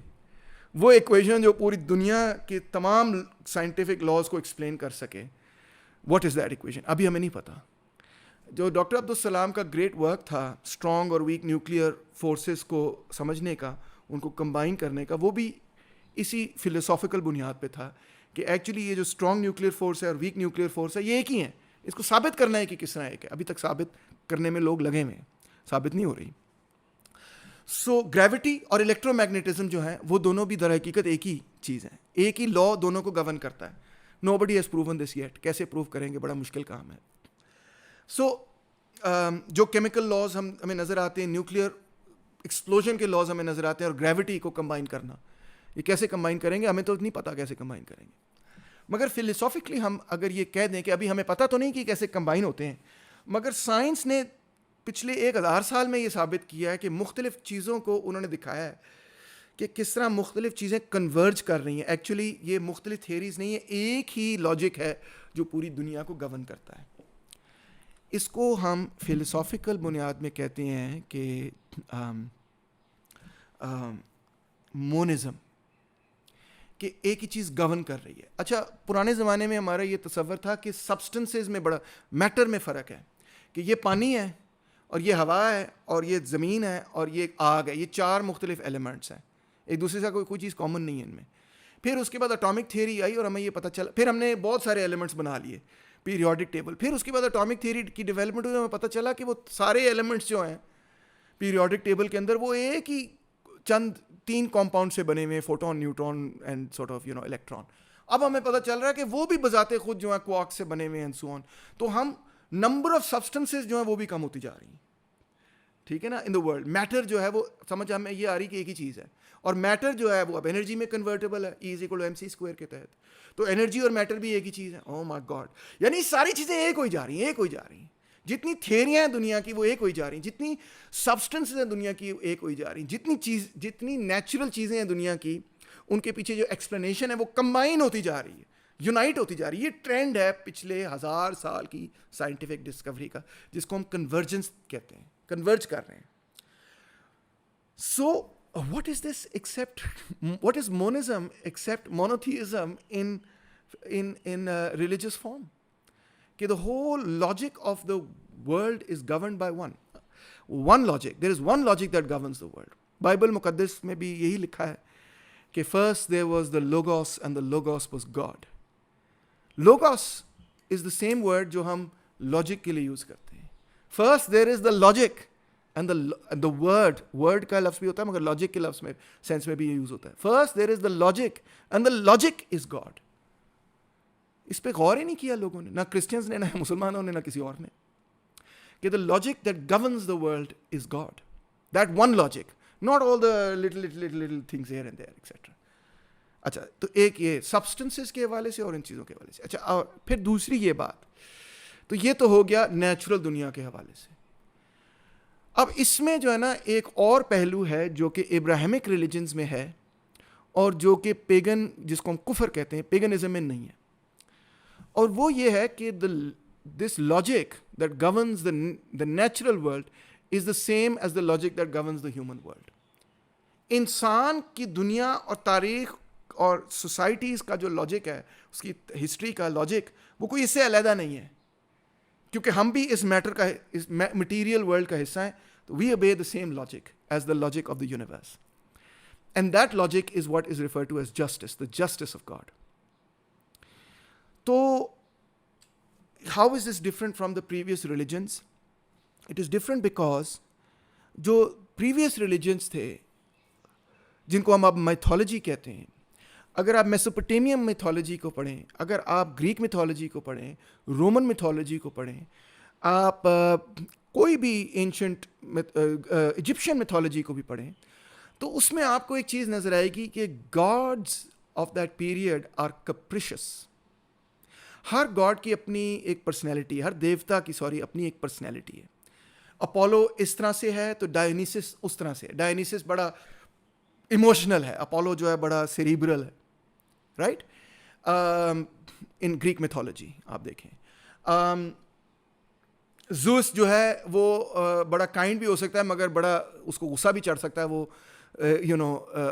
وہ ایکویشن جو پوری دنیا کے تمام سائنٹیفک لاز کو ایکسپلین کر سکے. واٹ از دیٹ ایکویشن ابھی ہمیں نہیں پتہ. جو ڈاکٹر عبدالسلام کا گریٹ ورک تھا اسٹرانگ اور ویک نیوکلیئر فورسز کو سمجھنے کا, ان کو کمبائن کرنے کا, وہ بھی اسی فلسافیکل بنیاد پہ تھا کہ ایکچولی یہ جو اسٹرانگ نیوکلیئر فورس ہے اور ویک نیوکلیئر فورس ہے یہ ایک ہی ہیں. اس کو ثابت کرنا ہے کہ کس طرح ایک ہے. ابھی تک ثابت کرنے میں لوگ لگے ہوئے ہیں, ثابت نہیں ہو رہی. سو گریوٹی اور الیکٹرو میگنیٹزم جو ہیں وہ دونوں بھی در حقیقت ایک ہی چیز ہیں, ایک ہی لا دونوں کو گورن کرتا ہے. Nobody has proven this yet. کیسے پروو کریں گے, بڑا مشکل کام ہے. سو جو کیمیکل لاز ہمیں نظر آتے ہیں, نیوکلیئر ایکسپلوژن کے لاز ہمیں نظر آتے ہیں, اور گریوٹی کو کمبائن کرنا, یہ کیسے کمبائن کریں گے ہمیں تو نہیں پتہ کیسے کمبائن کریں گے. مگر فلسافیکلی ہم اگر یہ کہہ دیں کہ ابھی ہمیں پتہ تو نہیں کہ کیسے کمبائن ہوتے ہیں, مگر سائنس نے پچھلے 1000 سال میں یہ ثابت کیا ہے کہ مختلف چیزوں کو انہوں نے دکھایا ہے کہ کس طرح مختلف چیزیں کنورج کر رہی ہیں. ایکچولی یہ مختلف تھیوریز نہیں ہے, ایک ہی لاجک ہے جو پوری دنیا کو گورن کرتا ہے. اس کو ہم فلسافیکل بنیاد میں کہتے ہیں کہ مونزم, کہ ایک ہی چیز گورن کر رہی ہے. اچھا, پرانے زمانے میں ہمارا یہ تصور تھا کہ سبسٹنسز میں بڑا میٹر میں فرق ہے, کہ یہ پانی ہے اور یہ ہوا ہے اور یہ زمین ہے اور یہ آگ ہے, یہ 4 مختلف ایلیمنٹس ہیں, ایک دوسرے سے کوئی چیز کامن نہیں ہے ان میں. پھر اس کے بعد اٹامک تھیوری آئی اور ہمیں یہ پتہ چلا, پھر ہم نے بہت سارے ایلیمنٹس بنا لیے, پیریوڈک ٹیبل. پھر اس کے بعد اٹامک تھیوری کی ڈیولپمنٹ ہوئی, ہمیں پتہ چلا کہ وہ سارے ایلیمنٹس جو ہیں پیریوڈک ٹیبل کے اندر وہ ایک ہی چند 3 کمپاؤنڈ سے بنے ہوئے, photon, neutron and sort of electron. اب ہمیں پتہ چل رہا ہے کہ وہ بھی بذات خود جو ہیں کوارک سے بنے ہوئے ہیں, سو آن. تو ہم نمبر آف سبسٹنسز جو ہیں وہ بھی کم ہوتی جا رہی ہیں, ٹھیک ہے نا, ان دا ورلڈ. میٹر جو ہے وہ سمجھ ہمیں یہ آ رہی کہ ایک ہی چیز ہے, اور میٹر جو ہے وہ اب انرجی میں کنورٹیبل ہے, E=mc² کے تحت. تو انرجی اور میٹر بھی ایک ہی چیز ہے. او مائی گاڈ, یعنی ساری چیزیں ایک ہوئی جا رہی ہیں. جتنی تھیوریاں ہیں دنیا کی وہ ایک ہوئی جا رہی ہیں, جتنی سبسٹنسز ہیں دنیا کی ایک ہوئی جا رہی ہیں, جتنی نیچرل چیزیں ہیں دنیا کی ان کے پیچھے جو ایکسپلینیشن ہے وہ کمبائن ہوتی جا رہی ہے, یونائٹ ہوتی جا رہی ہے. یہ ٹرینڈ ہے پچھلے 1000 سال کی سائنٹیفک ڈسکوری کا, جس کو ہم کنورجنس کہتے ہیں, کنورج کر رہے ہیں. سو what is this except what is monism except monotheism in in religious form. کہ the whole logic of the world is governed by one logic. There is one logic that governs the world. Bible مقدس میں بھی یہی لکھا ہے کہ first there was the logos and the logos was God. Logos is the same word جو ہم logic کے لیے یوز کرتے ہیں. First there is the logic and the word کا لفظ بھی ہوتا ہے مگر logic کے لفظ میں سینس میں بھی یہ یوز ہوتا ہے. First there is the logic and the logic is God. اس پہ غور ہی نہیں کیا لوگوں نے, نہ کرسچنز نے, نہ مسلمانوں نے, نہ کسی اور نے, کہ the logic that governs the world is God. That one logic, not all the little things here and there, etc. اچھا, تو ایک یہ سبسٹنسز کے حوالے سے اور ان چیزوں کے حوالے سے. اچھا, اور پھر دوسری یہ بات, تو یہ تو ہو گیا نیچرل دنیا کے حوالے سے. اب اس میں جو ہے نا ایک اور پہلو ہے جو کہ ابراہیمک ریلیجنز میں ہے اور جو کہ پیگن, جس کو ہم کفر کہتے ہیں, پیگنزم میں نہیں ہے. اور وہ یہ ہے کہ this logic that governs the natural world is the same as the logic that governs the human world. انسان کی دنیا اور تاریخ اور سوسائٹیز کا جو لاجک ہے, اس کی ہسٹری کا لاجک, وہ کوئی اس سے علیحدہ نہیں ہے, کیونکہ ہم بھی اس میٹر کا, اس مٹیریل ورلڈ کا حصہ ہیں. تو we obey the same logic as the logic of the universe. And that logic is what is referred to as justice, the justice of God. تو how is this different from the previous religions? It is different because جو previous religions تھے, جن کو ہم اب میتھولوجی کہتے ہیں, اگر آپ میسوپوٹیمیم میتھولوجی کو پڑھیں, اگر آپ گریک میتھولوجی کو پڑھیں, رومن میتھولوجی کو پڑھیں, آپ کوئی بھی اینشنٹ ایجپشین میتھولوجی کو بھی پڑھیں, تو اس میں آپ کو ایک چیز نظر آئے گی کہ gods of that period are capricious. ہر گاڈ کی اپنی ایک پرسنالٹی, ہر دیوتا کی اپنی ایک پرسنالٹی ہے. اپولو اس طرح سے ہے تو ڈائونیسس اس طرح سے ہے. ڈائونیسس بڑا ایموشنل ہے, اپولو جو ہے بڑا سیریبرل ہے, رائٹ, ان گریک میتھولوجی آپ دیکھیں. زوس جو ہے وہ بڑا کائنڈ بھی ہو سکتا ہے مگر بڑا اس کو غصہ بھی چڑھ سکتا ہے, وہ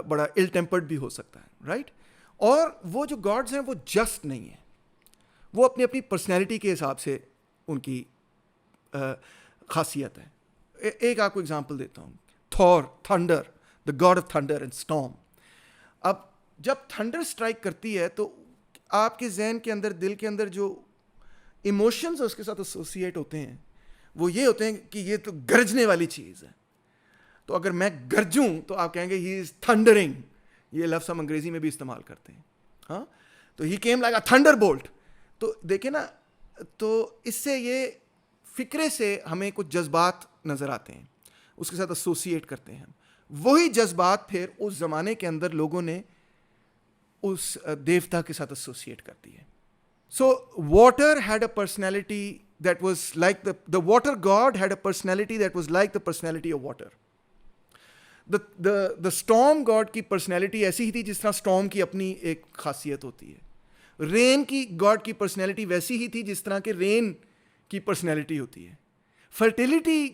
بڑا ال ٹیمپرڈ بھی ہو سکتا ہے, رائٹ. اور وہ جو گاڈز ہیں وہ جسٹ نہیں ہیں, وہ اپنی اپنی پرسنالٹی کے حساب سے ان کی خاصیت ہے. ایک آپ کو اگزامپل دیتا ہوں, Thor, thunder, the god of thunder and storm. اب جب تھنڈر اسٹرائک کرتی ہے تو آپ کے ذہن کے اندر, دل کے اندر جو ایموشنز اس کے ساتھ ایسوسیٹ ہوتے ہیں وہ یہ ہوتے ہیں کہ یہ تو گرجنے والی چیز ہے. تو اگر میں گرجوں تو آپ کہیں گے ہی از تھنڈرنگ. یہ لفظ ہم انگریزی میں بھی استعمال کرتے ہیں, ہاں. تو he came like a thunderbolt. تو دیکھیں نا, تو اس سے یہ فکرے سے ہمیں کچھ جذبات نظر آتے ہیں, اس کے ساتھ ایسوسیٹ کرتے ہیں. وہی جذبات پھر اس زمانے کے اندر لوگوں نے اس دیوتا کے ساتھ ایسوسیٹ کر دی ہے. So water had a personality that was like the water god had a personality that was like the personality of water. The storm god کی personality ایسی ہی تھی جس طرح storm کی اپنی ایک خاصیت ہوتی ہے. رین کی گاڈ کی پرسنالٹی ویسی ہی تھی جس طرح کہ رین کی پرسنالٹی ہوتی ہے. فرٹیلیٹی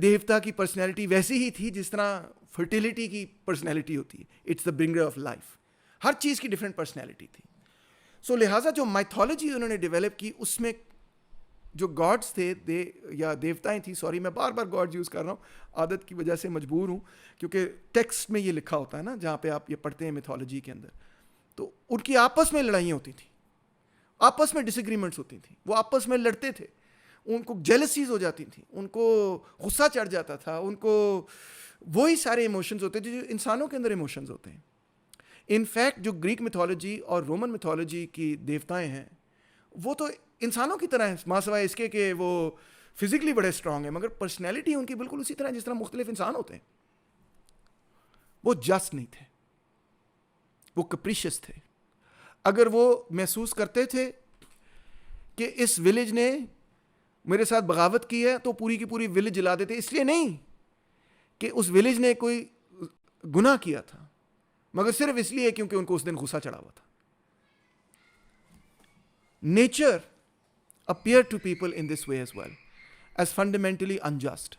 دیوتا کی پرسنالٹی ویسی ہی تھی جس طرح فرٹیلیٹی کی پرسنالٹی ہوتی ہے. It's the bringer of life. ہر چیز کی ڈفرینٹ پرسنالٹی تھی. سو لہٰذا جو مائتھولوجی انہوں نے ڈیولپ کی, اس میں جو گاڈس تھے یا دیوتائیں تھیں, سوری میں بار بار گاڈ یوز کر رہا ہوں, عادت کی وجہ سے مجبور ہوں, کیونکہ ٹیکسٹ میں یہ لکھا ہوتا ہے نا جہاں پہ آپ یہ پڑھتے ہیں میتھولوجی کے اندر, تو ان کی آپس میں لڑائیاں ہوتی تھیں, آپس میں ڈس ایگریمنٹس ہوتی تھیں, وہ آپس میں لڑتے تھے, ان کو جیلسیز ہو جاتی تھیں, ان کو غصہ چڑھ جاتا تھا, ان کو وہی سارے ایموشنز ہوتے تھے جو انسانوں کے اندر ایموشنز ہوتے ہیں. ان فیکٹ جو گریک میتھولوجی اور رومن میتھولوجی کی دیوتائیں ہیں وہ تو انسانوں کی طرح ہیں, ماں سوائے اس کے کہ وہ فزیکلی بڑے اسٹرانگ ہیں, مگر پرسنالٹی ان کی بالکل اسی طرح جس طرح مختلف انسان ہوتے ہیں. وہ جسٹ نہیں تھے, وہ کپریشس تھے. اگر وہ محسوس کرتے تھے کہ اس ولیج نے میرے ساتھ بغاوت کی ہے تو پوری کی پوری ولیج جلا دیتے, اس لیے نہیں کہ اس ولیج نے کوئی گناہ کیا تھا, مگر صرف اس لیے کیونکہ ان کو اس دن غصہ چڑھا ہوا تھا. Nature appeared to people in this way as well as fundamentally unjust.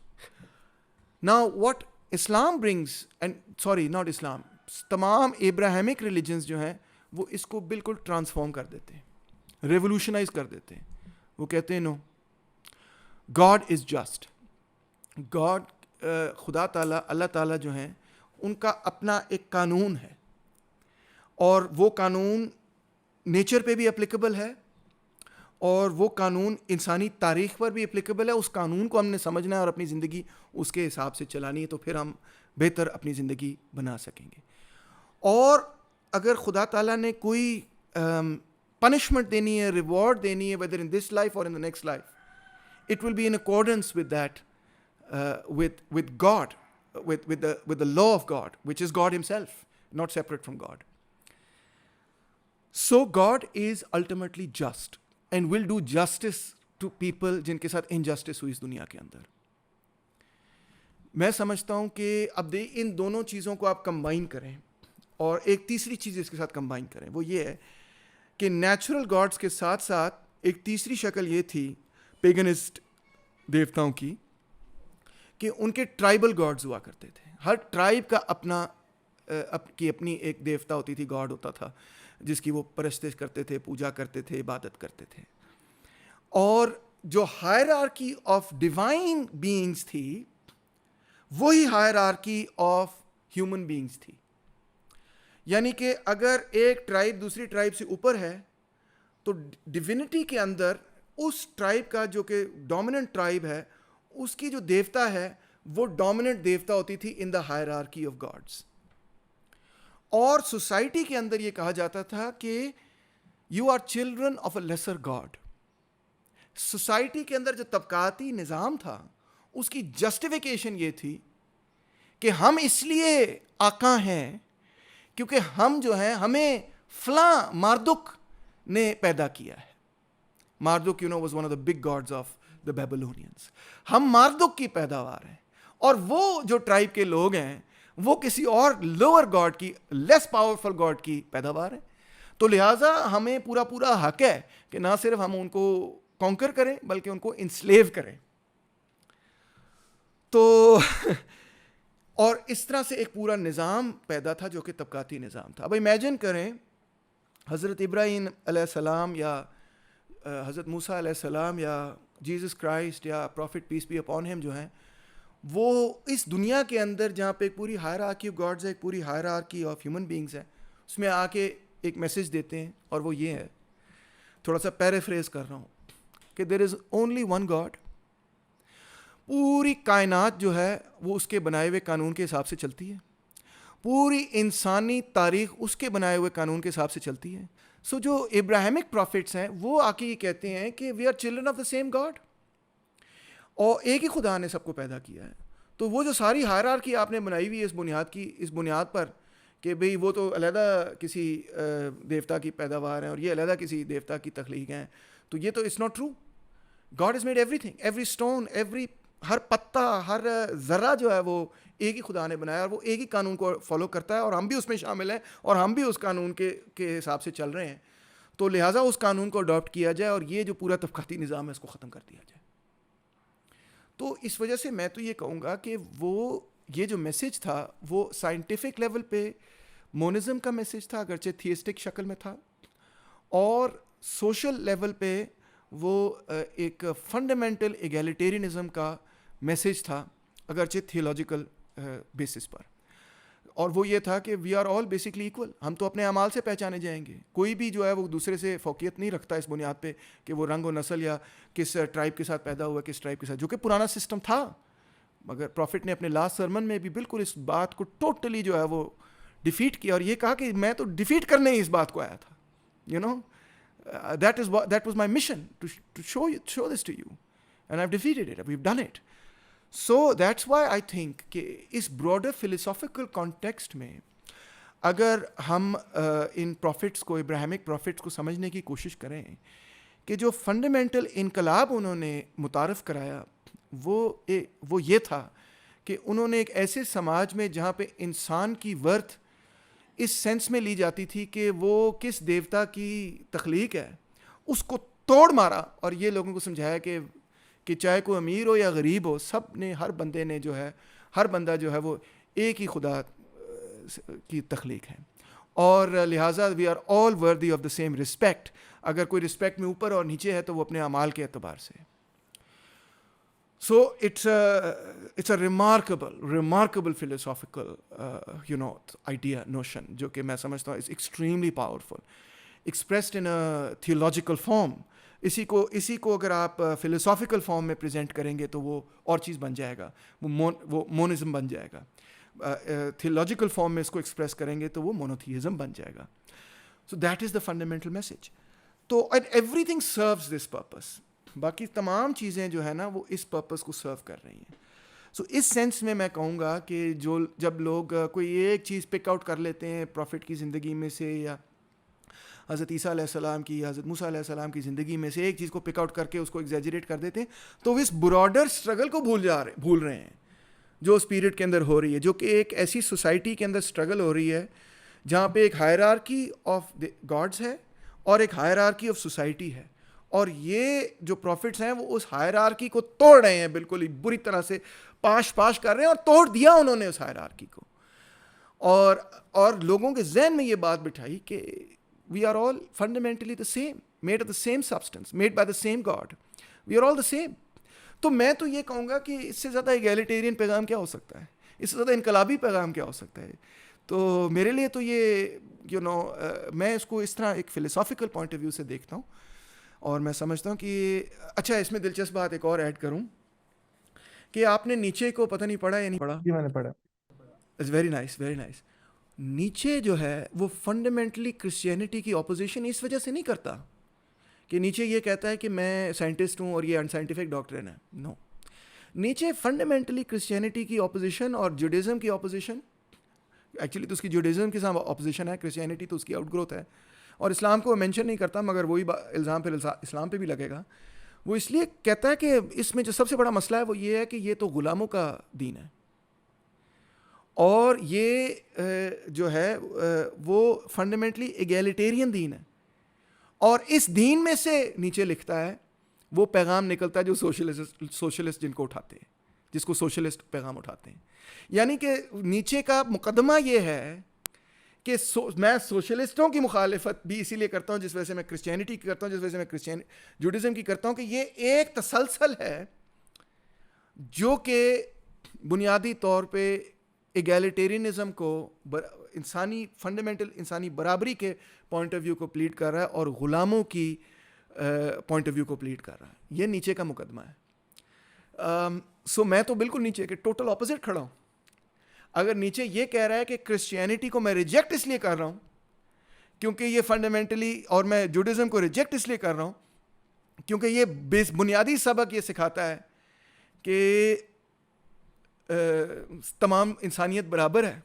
Now what Islam brings, and sorry not Islam, تمام Abrahamic religions جو ہیں وہ اس کو بالکل ٹرانسفارم کر دیتے ہیں, ریولوشنائز کر دیتے ہیں. وہ کہتے ہیں نو, گاڈ از جسٹ. گاڈ, خدا تعالیٰ, اللہ تعالیٰ جو ہیں ان کا اپنا ایک قانون ہے, اور وہ قانون نیچر پہ بھی اپلیکیبل ہے, اور وہ قانون انسانی تاریخ پر بھی اپلیکیبل ہے. اس قانون کو ہم نے سمجھنا ہے اور اپنی زندگی اس کے حساب سے چلانی ہے, تو پھر ہم بہتر اپنی زندگی بنا سکیں گے. اور اگر خدا تعالیٰ نے کوئی پنشمنٹ دینی ہے, ریوارڈ دینی ہے, whether in this life or in the next life, it will be in accordance with that, with God, with the law of God, which is God himself, not separate from God. So God is ultimately just and will do justice to people جن کے ساتھ injustice ہوئی اس دنیا کے اندر. میں سمجھتا ہوں کہ اب ان دونوں چیزوں کو آپ کمبائن کریں, اور ایک تیسری چیز اس کے ساتھ کمبائن کریں, وہ یہ ہے کہ نیچرل گاڈس کے ساتھ ساتھ ایک تیسری شکل یہ تھی پیگنسٹ دیوتاؤں کی, کہ ان کے ٹرائبل گاڈز ہوا کرتے تھے. ہر ٹرائب کا اپنی ایک دیوتا ہوتی تھی, گاڈ ہوتا تھا, جس کی وہ پرستش کرتے تھے, پوجا کرتے تھے, عبادت کرتے تھے. اور جو ہائرارکی آف ڈیوائن بینگز تھی, وہی ہائرارکی آف ہیومن بینگز تھی. یعنی کہ اگر ایک ٹرائب دوسری ٹرائب سے اوپر ہے, تو ڈیوینٹی کے اندر اس ٹرائب کا, جو کہ ڈومیننٹ ٹرائب ہے, اس کی جو دیوتا ہے وہ ڈومیننٹ دیوتا ہوتی تھی in the hierarchy of gods. اور سوسائٹی کے اندر یہ کہا جاتا تھا کہ you are children of a lesser god. Society کے اندر جو طبقاتی نظام تھا, اس کی جسٹیفیکیشن یہ تھی کہ ہم اس لیے آقا ہیں کیونکہ ہم جو ہیں, ہمیں فلاں ماردک نے پیدا کیا ہے. Marduk was one of the big gods of the Babylonians. ہم ماردک کی پیداوار ہیں, اور وہ جو ٹرائب کے لوگ ہیں وہ کسی اور لوور گاڈ کی, لیس پاورفل گاڈ کی پیداوار ہیں. تو لہٰذا ہمیں پورا حق ہے کہ نہ صرف ہم ان کو کانکر کریں بلکہ ان کو انسلیو کریں. تو اور اس طرح سے ایک پورا نظام پیدا تھا جو کہ طبقاتی نظام تھا. اب امیجن کریں حضرت ابراہیم علیہ السلام, یا حضرت موسیٰ علیہ السلام, یا جیزس کرائسٹ, یا prophet peace be upon him جو ہیں, وہ اس دنیا کے اندر جہاں پہ ایک پوری ہائرارکی آف گاڈز ہے, ایک پوری ہائرارکی آف ہیومن بینگز ہے, اس میں آ کے ایک میسج دیتے ہیں, اور وہ یہ ہے, تھوڑا سا پیرافریز کر رہا ہوں, کہ دیر از اونلی ون گاڈ. پوری کائنات جو ہے وہ اس کے بنائے ہوئے قانون کے حساب سے چلتی ہے. پوری انسانی تاریخ اس کے بنائے ہوئے قانون کے حساب سے چلتی ہے. سو جو ابراہیمک پروفٹس ہیں وہ آ کے یہ کہتے ہیں کہ we are children of the same god, اور ایک ہی خدا نے سب کو پیدا کیا ہے. تو وہ جو ساری ہائرارکی آپ نے بنائی ہوئی ہے اس بنیاد پر کہ بھئی وہ تو علیحدہ کسی دیوتا کی پیداوار ہیں اور یہ علیحدہ کسی دیوتا کی تخلیق ہیں, تو یہ تو it's not true. God has made everything, every stone, ہر پتا, ہر ذرہ جو ہے وہ ایک ہی خدا نے بنایا, اور وہ ایک ہی قانون کو فالو کرتا ہے, اور ہم بھی اس میں شامل ہیں, اور ہم بھی اس قانون کے حساب سے چل رہے ہیں. تو لہٰذا اس قانون کو اڈاپٹ کیا جائے, اور یہ جو پورا طبقاتی نظام ہے اس کو ختم کر دیا جائے. تو اس وجہ سے میں تو یہ کہوں گا کہ یہ جو میسج تھا وہ سائنٹیفک لیول پہ مونزم کا میسج تھا, اگرچہ تھیسٹک شکل میں تھا, اور سوشل لیول پہ وہ ایک فنڈامنٹل ایگیلیٹیرینزم کا میسج تھا, اگرچہ تھیولوجیکل بیسس پر. اور وہ یہ تھا کہ we are all basically equal, ہم تو اپنے اعمال سے پہچانے جائیں گے. کوئی بھی جو ہے وہ دوسرے سے فوقیت نہیں رکھتا اس بنیاد پہ کہ وہ رنگ و نسل یا کس ٹرائب کے ساتھ پیدا ہوا, کس ٹرائب کے ساتھ, جو کہ پرانا سسٹم تھا. مگر پروفٹ نے اپنے لاسٹ سرمن میں بھی بالکل اس بات کو ٹوٹلی جو ہے وہ ڈیفیٹ کیا, اور یہ کہا کہ میں تو ڈیفیٹ کرنے ہی اس بات کو آیا تھا. that was my mission to show this to you, and I've defeated it, we've done it. So that's why I think کہ اس broader philosophical context میں اگر ہم ان پروفٹس کو, ابراہیمک پروفٹس کو سمجھنے کی کوشش کریں کہ جو فنڈامنٹل انقلاب انہوں نے متعارف کرایا وہ یہ تھا کہ انہوں نے ایک ایسے سماج میں جہاں پہ انسان کی ورتھ اس سینس میں لی جاتی تھی کہ وہ کس دیوتا کی تخلیق ہے, اس کو توڑ مارا, اور یہ لوگوں کو سمجھایا کہ چاہے کوئی امیر ہو یا غریب ہو, سب نے, ہر بندے نے جو ہے, ہر بندہ جو ہے وہ ایک ہی خدا کی تخلیق ہے. اور لہٰذا وی are all worthy of the same respect. اگر کوئی رسپیکٹ میں اوپر اور نیچے ہے تو وہ اپنے اعمال کے اعتبار سے. So it's a remarkable philosophical idea, notion, جو کہ میں سمجھتا ہوں is extremely powerful, expressed in a theological form. اسی کو اگر آپ philosophical form میں present کریں گے تو وہ اور چیز بن جائے گا, وہ monism بن جائے گا. theological form میں اس کو express کریں گے تو وہ monotheism بن جائے گا. So that is the fundamental message. تو and everything serves this purpose. باقی تمام چیزیں جو ہے نا وہ اس پرپس کو سرو کر رہی ہیں. سو اس سینس میں میں کہوں گا کہ جب لوگ کوئی ایک چیز پک آؤٹ کر لیتے ہیں پروفٹ کی زندگی میں سے, یا حضرت عیسیٰ علیہ السلام کی, حضرت موسیٰ علیہ السلام کی زندگی میں سے ایک چیز کو پک آؤٹ کر کے اس کو ایگزیجریٹ کر دیتے ہیں, تو وہ اس براڈر اسٹرگل کو بھول رہے ہیں جو اس پیریڈ کے اندر ہو رہی ہے, جو کہ ایک ایسی سوسائٹی کے اندر اسٹرگل ہو رہی ہے جہاں پہ ایک ہائرارکی آف گاڈس ہے اور ایک ہائرارکی آف سوسائٹی ہے. اور یہ جو پروفٹس ہیں وہ اس ہائرارکی کو توڑ رہے ہیں, بالکل ہی بری طرح سے پاش کر رہے ہیں, اور توڑ دیا انہوں نے اس ہائرارکی کو, اور لوگوں کے ذہن میں یہ بات بٹھائی کہ we are all fundamentally the same, made of the same substance, made by the same god, we are all the same. تو میں تو یہ کہوں گا کہ اس سے زیادہ ایگیلیٹیرین پیغام کیا ہو سکتا ہے, اس سے زیادہ انقلابی پیغام کیا ہو سکتا ہے. تو میرے لیے تو یہ میں اس کو اس طرح ایک فلسافیکل پوائنٹ آف ویو سے دیکھتا ہوں, اور میں سمجھتا ہوں کہ اچھا اس میں دلچسپ بات ایک اور ایڈ کروں کہ آپ نے نیچے کو پتہ نہیں پڑھا یا نہیں پڑھا؟ جی میں نے پڑھا. It's very nice, very nice. نیچے جو ہے وہ فنڈامنٹلی کرسچینٹی کی اپوزیشن اس وجہ سے نہیں کرتا کہ نیچے یہ کہتا ہے کہ میں سائنٹسٹ ہوں اور یہ انسائنٹیفک ڈاکٹرن ہے. نو, نیچے فنڈامنٹلی کرسچینٹی کی اپوزیشن اور جوڈیزم کی اپوزیشن, ایکچولی تو اس کی جوڈیزم کے ساتھ اپوزیشن ہے, کرسچینٹی تو اس کی آؤٹ گروتھ ہے, اور اسلام کو مینشن نہیں کرتا, مگر وہی الزام پھر اسلام پہ بھی لگے گا. وہ اس لیے کہتا ہے کہ اس میں جو سب سے بڑا مسئلہ ہے وہ یہ ہے کہ یہ تو غلاموں کا دین ہے, اور یہ جو ہے وہ فنڈامنٹلی ایگیلیٹیرین دین ہے, اور اس دین میں سے نیچے لکھتا ہے وہ پیغام نکلتا ہے جو سوشلسٹ جن کو اٹھاتے ہیں, جس کو سوشلسٹ پیغام اٹھاتے ہیں. یعنی کہ نیچے کا مقدمہ یہ ہے کہ میں سوشلسٹوں کی مخالفت بھی اسی لیے کرتا ہوں جس وجہ سے میں کرسچینٹی کی کرتا ہوں, جس وجہ سے میں جوڈیزم کی کرتا ہوں, کہ یہ ایک تسلسل ہے جو کہ بنیادی طور پہ ایگیلیٹیرینزم کو, انسانی فنڈامنٹل انسانی برابری کے پوائنٹ آف ویو کو پلیڈ کر رہا ہے, اور غلاموں کی پوائنٹ آف ویو کو پلیڈ کر رہا ہے. یہ نیچے کا مقدمہ ہے. سو میں تو بالکل نیچے کے ٹوٹل اپوزٹ کھڑا ہوں. اگر نیچے یہ کہہ رہا ہے کہ کرسچینٹی کو میں ریجیکٹ اس لیے کر رہا ہوں کیونکہ یہ فنڈامنٹلی, اور میں جوڈیزم کو ریجیکٹ اس لیے کر رہا ہوں کیونکہ یہ بنیادی سبق یہ سکھاتا ہے کہ تمام انسانیت برابر ہے,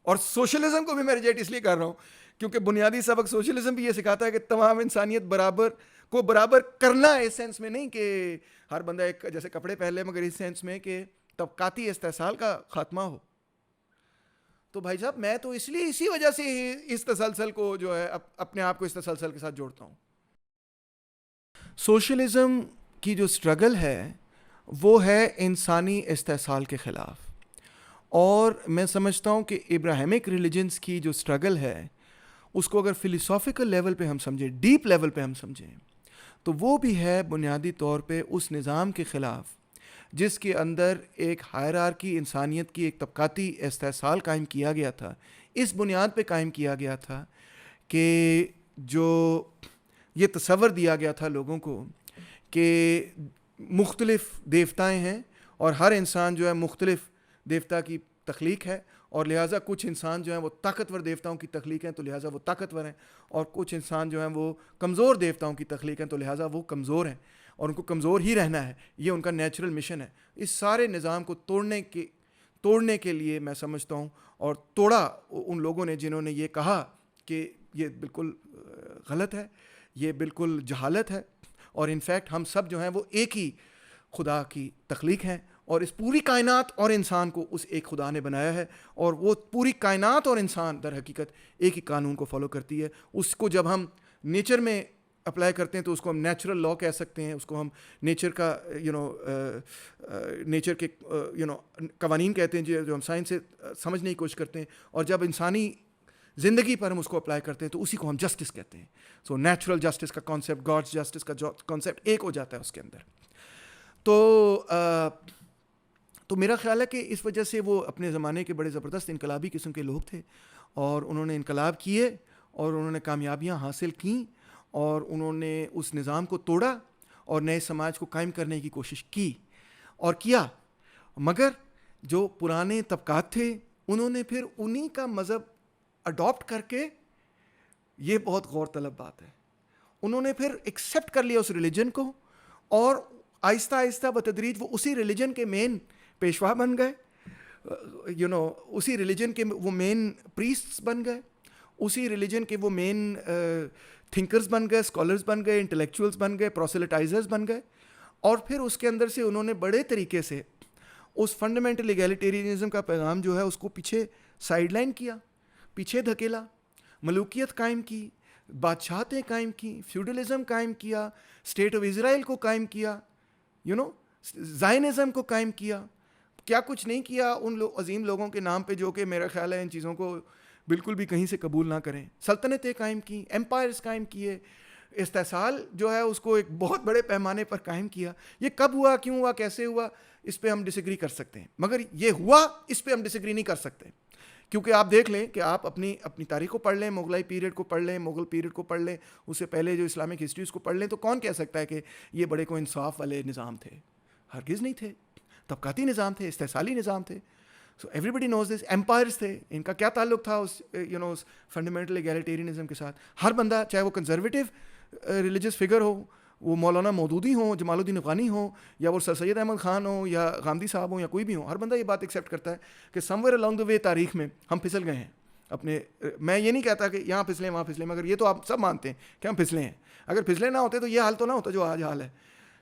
اور سوشلزم کو بھی میں ریجیکٹ اس لیے کر رہا ہوں کیونکہ بنیادی سبق سوشلزم بھی یہ سکھاتا ہے کہ تمام انسانیت برابر کرنا, اس سینس میں نہیں کہ ہر بندہ ایک جیسے کپڑے پہن لے, مگر اس سینس میں کہ طبقاتی استحصال کا خاتمہ ہو. تو بھائی صاحب میں تو اس لیے اسی وجہ سے اس تسلسل کو جو ہے اپنے آپ کو اس تسلسل کے ساتھ جوڑتا ہوں. سوشلزم کی جو اسٹرگل ہے وہ ہے انسانی استحصال کے خلاف, اور میں سمجھتا ہوں کہ ابراہیمک ریلیجنس کی جو اسٹرگل ہے اس کو اگر فلسافیکل لیول پہ ہم سمجھیں, ڈیپ لیول پہ ہم سمجھیں, تو وہ بھی ہے بنیادی طور پہ اس نظام کے خلاف جس کے اندر ایک ہائرارکی, انسانیت کی ایک طبقاتی استحصال قائم کیا گیا تھا. اس بنیاد پہ قائم کیا گیا تھا کہ جو یہ تصور دیا گیا تھا لوگوں کو کہ مختلف دیوتائیں ہیں اور ہر انسان جو ہے مختلف دیوتا کی تخلیق ہے, اور لہٰذا کچھ انسان جو ہیں وہ طاقتور دیوتاؤں کی تخلیق ہیں تو لہٰذا وہ طاقتور ہیں, اور کچھ انسان جو ہیں وہ کمزور دیوتاؤں کی تخلیق ہیں تو لہٰذا وہ کمزور ہیں, اور ان کو کمزور ہی رہنا ہے, یہ ان کا نیچرل مشن ہے. اس سارے نظام کو توڑنے کے لیے میں سمجھتا ہوں, اور توڑا ان لوگوں نے جنہوں نے یہ کہا کہ یہ بالکل غلط ہے, یہ بالکل جہالت ہے, اور انفیکٹ ہم سب جو ہیں وہ ایک ہی خدا کی تخلیق ہیں, اور اس پوری کائنات اور انسان کو اس ایک خدا نے بنایا ہے, اور وہ پوری کائنات اور انسان در حقیقت ایک ہی قانون کو فالو کرتی ہے. اس کو جب ہم نیچر میں اپلائی کرتے ہیں تو اس کو ہم نیچرل لا کہہ سکتے ہیں, اس کو ہم نیچر کا نیچر کے قوانین کہتے ہیں جو ہم سائنس سے سمجھنے کی کوشش کرتے ہیں. اور جب انسانی زندگی پر ہم اس کو اپلائی کرتے ہیں تو اسی کو ہم جسٹس کہتے ہیں. سو نیچرل جسٹس کا کانسیپٹ, گاڈس جسٹس کا کانسیپٹ ایک ہو جاتا ہے اس کے اندر. تو میرا خیال ہے کہ اس وجہ سے وہ اپنے زمانے کے بڑے زبردست انقلابی قسم کے لوگ تھے, اور انہوں نے انقلاب کیے اور انہوں نے کامیابیاں حاصل کیں, اور انہوں نے اس نظام کو توڑا اور نئے سماج کو قائم کرنے کی کوشش کی اور کیا. مگر جو پرانے طبقات تھے انہوں نے پھر انہی کا مذہب اڈاپٹ کر کے, یہ بہت غور طلب بات ہے, انہوں نے پھر ایکسیپٹ کر لیا اس ریلیجن کو, اور آہستہ آہستہ بتدریج وہ اسی ریلیجن کے مین پیشوا بن گئے, اسی ریلیجن کے وہ مین پریسٹس بن گئے, اسی ریلیجن کے وہ مین تھنکرز بن گئے, اسکالرز بن گئے, انٹلیکچوئلز بن گئے, پروسیلیٹائزرز بن گئے. اور پھر اس کے اندر سے انہوں نے بڑے طریقے سے اس فنڈامنٹل ایگیلیٹیرینزم کا پیغام جو ہے اس کو پیچھے سائڈ لائن کیا, پیچھے دھکیلا, ملوکیت قائم کی, بادشاہتیں قائم کی, فیوڈلزم قائم کیا, اسٹیٹ آف اسرائیل کو قائم کیا, زائنزم کو قائم کیا, کیا کچھ نہیں کیا ان عظیم لوگوں کے نام پہ جو کہ میرا خیال ہے ان چیزوں کو بالکل بھی کہیں سے قبول نہ کریں. سلطنتیں قائم کی, ایمپائرز قائم کیے, استحصال جو ہے اس کو ایک بہت بڑے پیمانے پر قائم کیا. یہ کب ہوا, کیوں ہوا, کیسے ہوا, اس پہ ہم ڈس ایگری کر سکتے ہیں, مگر یہ ہوا اس پہ ہم ڈس ایگری نہیں کر سکتے. کیونکہ آپ دیکھ لیں کہ آپ اپنی تاریخ کو پڑھ لیں, مغلائی پیریڈ کو پڑھ لیں, مغل پیریڈ کو پڑھ لیں, اس سے پہلے جو اسلامک ہسٹری اس کو پڑھ لیں, تو کون کہہ سکتا ہے کہ یہ بڑے کو انصاف والے نظام تھے؟ ہرگز نہیں تھے. طبقاتی نظام تھے, استحصالی نظام تھے. سو ایوری بڈی نوز دس. ایمپائرز تھے, ان کا کیا تعلق تھا اس اس فنڈامنٹل ایگیلیٹیرینزم کے ساتھ؟ ہر بندہ, چاہے وہ کنزرویٹو ریلیجس فگر ہو, وہ مولانا مودودی ہوں, جمال الدین افغانی ہوں, یا وہ سر سید احمد خان ہوں, یا غامدی صاحب ہوں, یا کوئی بھی ہوں, ہر بندہ یہ بات ایکسیپٹ کرتا ہے کہ سم ویئر along the way تاریخ میں ہم پھسل گئے ہیں اپنے. میں یہ نہیں کہتا کہ یہاں پھسلیں وہاں پھسلیں, مگر یہ تو آپ سب مانتے ہیں کہ ہم پھسلے ہیں. اگر پھسلے نہ ہوتے تو یہ حال تو نہ ہوتا جو آج حال ہے.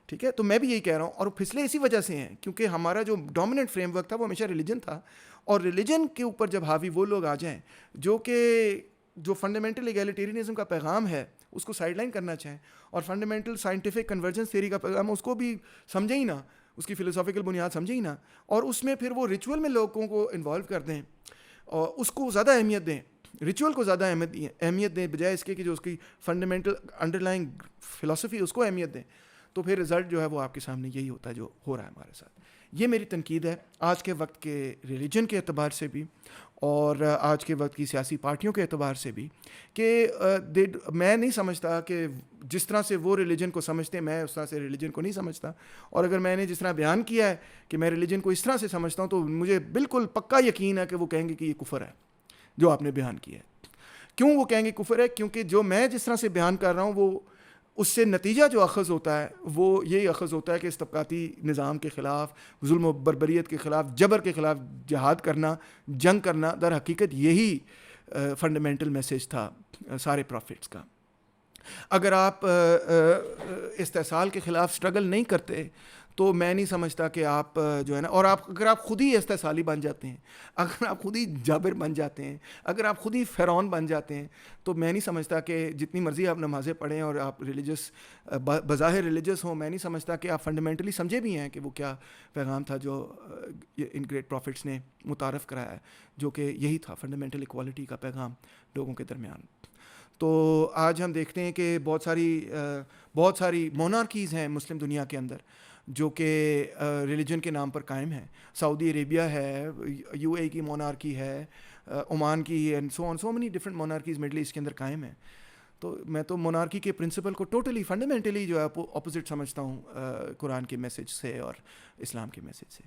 ٹھیک ہے, تو میں بھی یہی کہہ رہا ہوں. اور پھسلے اسی وجہ سے ہیں کیونکہ ہمارا جو ڈومیننٹ فریم ورک تھا وہ ہمیشہ ریلیجن تھا, اور ریلیجن کے اوپر جب حاوی وہ لوگ آ جائیں جو فنڈامنٹل ایگیلیٹیرینزم کا پیغام ہے اس کو سائڈ لائن کرنا چاہیں, اور فنڈامنٹل سائنٹیفک کنورجنس تھیوری کا پیغام اس کو بھی سمجھیں ہی نہ, اس کی فلسافیکل بنیاد سمجھیں ہی نہ, اور اس میں پھر وہ ریچول میں لوگوں کو انوالو کر دیں اور اس کو زیادہ اہمیت دیں, ریچول کو زیادہ اہمیت دیں بجائے اس کے کہ جو اس کی فنڈامنٹل انڈر لائنگ فلسفی اس کو اہمیت دیں, تو پھر رزلٹ جو ہے وہ آپ کے سامنے یہی ہوتا ہے جو ہو رہا ہے ہمارے ساتھ. یہ میری تنقید ہے آج کے وقت کے ریلیجن کے اعتبار سے بھی, اور آج کے وقت کی سیاسی پارٹیوں کے اعتبار سے بھی, کہ میں نہیں سمجھتا کہ جس طرح سے وہ ریلیجن کو سمجھتے ہیں میں اس طرح سے ریلیجن کو نہیں سمجھتا. اور اگر میں نے جس طرح بیان کیا ہے کہ میں ریلیجن کو اس طرح سے سمجھتا ہوں, تو مجھے بالکل پکا یقین ہے کہ وہ کہیں گے کہ یہ کفر ہے جو آپ نے بیان کیا ہے. کیوں وہ کہیں گے کفر ہے؟ کیونکہ جو میں جس طرح سے بیان کر رہا ہوں وہ اس سے نتیجہ جو اخذ ہوتا ہے وہ یہی اخذ ہوتا ہے کہ اس طبقاتی نظام کے خلاف, ظلم و بربریت کے خلاف, جبر کے خلاف جہاد کرنا, جنگ کرنا, در حقیقت یہی فنڈامنٹل میسیج تھا سارے پروفٹس کا. اگر آپ استحصال کے خلاف سٹرگل نہیں کرتے تو میں نہیں سمجھتا کہ آپ جو ہے نا, اور اگر آپ خود ہی استحصالی بن جاتے ہیں, اگر آپ خود ہی جابر بن جاتے ہیں, اگر آپ خود ہی فرعون بن جاتے ہیں, تو میں نہیں سمجھتا کہ جتنی مرضی آپ نمازیں پڑھیں اور آپ ریلیجس بظاہر ریلیجس ہوں, میں نہیں سمجھتا کہ آپ فنڈامنٹلی سمجھے بھی ہیں کہ وہ کیا پیغام تھا جو ان گریٹ پروفٹس نے متعارف کرایا ہے, جو کہ یہی تھا فنڈامنٹل ایکوالٹی کا پیغام لوگوں کے درمیان. تو آج ہم دیکھتے ہیں کہ بہت ساری مونارکیز ہیں مسلم دنیا کے اندر جو کہ ریلیجن کے نام پر قائم ہیں. سعودی عربیہ ہے, یو اے کی مونارکی ہے, عمان کی, and so many different monarchies Middle East کے اندر قائم ہیں. تو میں تو مونارکی کے پرنسپل کو ٹوٹلی فنڈامنٹلی جو ہے اپوزٹ سمجھتا ہوں قرآن کے میسج سے اور اسلام کے میسج سے.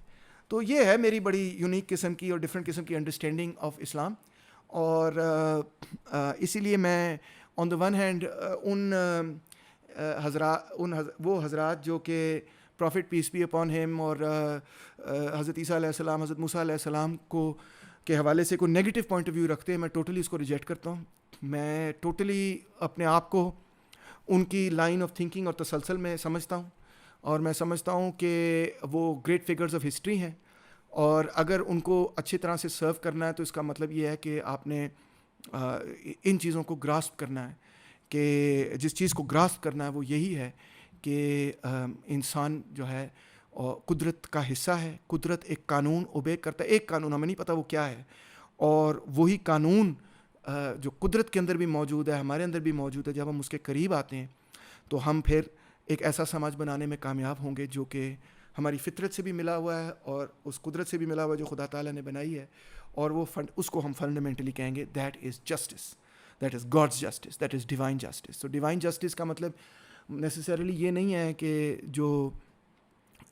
تو یہ ہے میری بڑی یونیک قسم کی اور ڈفرینٹ قسم کی انڈرسٹینڈنگ آف اسلام. اور اسی لیے میں آن دا ون ہینڈ وہ حضرات جو کہ پروفٹ پیس بی اپون ہم اور حضرت عیسیٰ علیہ السلام, حضرت موسیٰ علیہ السلام کو کے حوالے سے کوئی نیگیٹو پوائنٹ آف ویو رکھتے ہیں, میں ٹوٹلی اس کو ریجیکٹ کرتا ہوں. میں ٹوٹلی اپنے آپ کو ان کی لائن آف تھنکنگ اور تسلسل میں سمجھتا ہوں, اور میں سمجھتا ہوں کہ وہ گریٹ فگرز آف ہسٹری ہیں, اور اگر ان کو اچھی طرح سے سرو کرنا ہے تو اس کا مطلب یہ ہے کہ آپ نے ان چیزوں کو گراسپ کرنا ہے, کہ جس چیز کو گراسپ کرنا ہے وہ یہی ہے کہ انسان جو ہے قدرت کا حصہ ہے. قدرت ایک قانون اوبے کرتا ہے, ایک قانون, ہمیں نہیں پتہ وہ کیا ہے, اور وہی قانون جو قدرت کے اندر بھی موجود ہے, ہمارے اندر بھی موجود ہے, جب ہم اس کے قریب آتے ہیں تو ہم پھر ایک ایسا سماج بنانے میں کامیاب ہوں گے جو کہ ہماری فطرت سے بھی ملا ہوا ہے اور اس قدرت سے بھی ملا ہوا ہے جو خدا تعالیٰ نے بنائی ہے, اور وہ اس کو ہم فنڈامنٹلی کہیں گے that is justice, that is God's justice, that is divine justice. تو ڈیوائن جسٹس کا مطلب نیسیسریلی یہ نہیں ہے کہ جو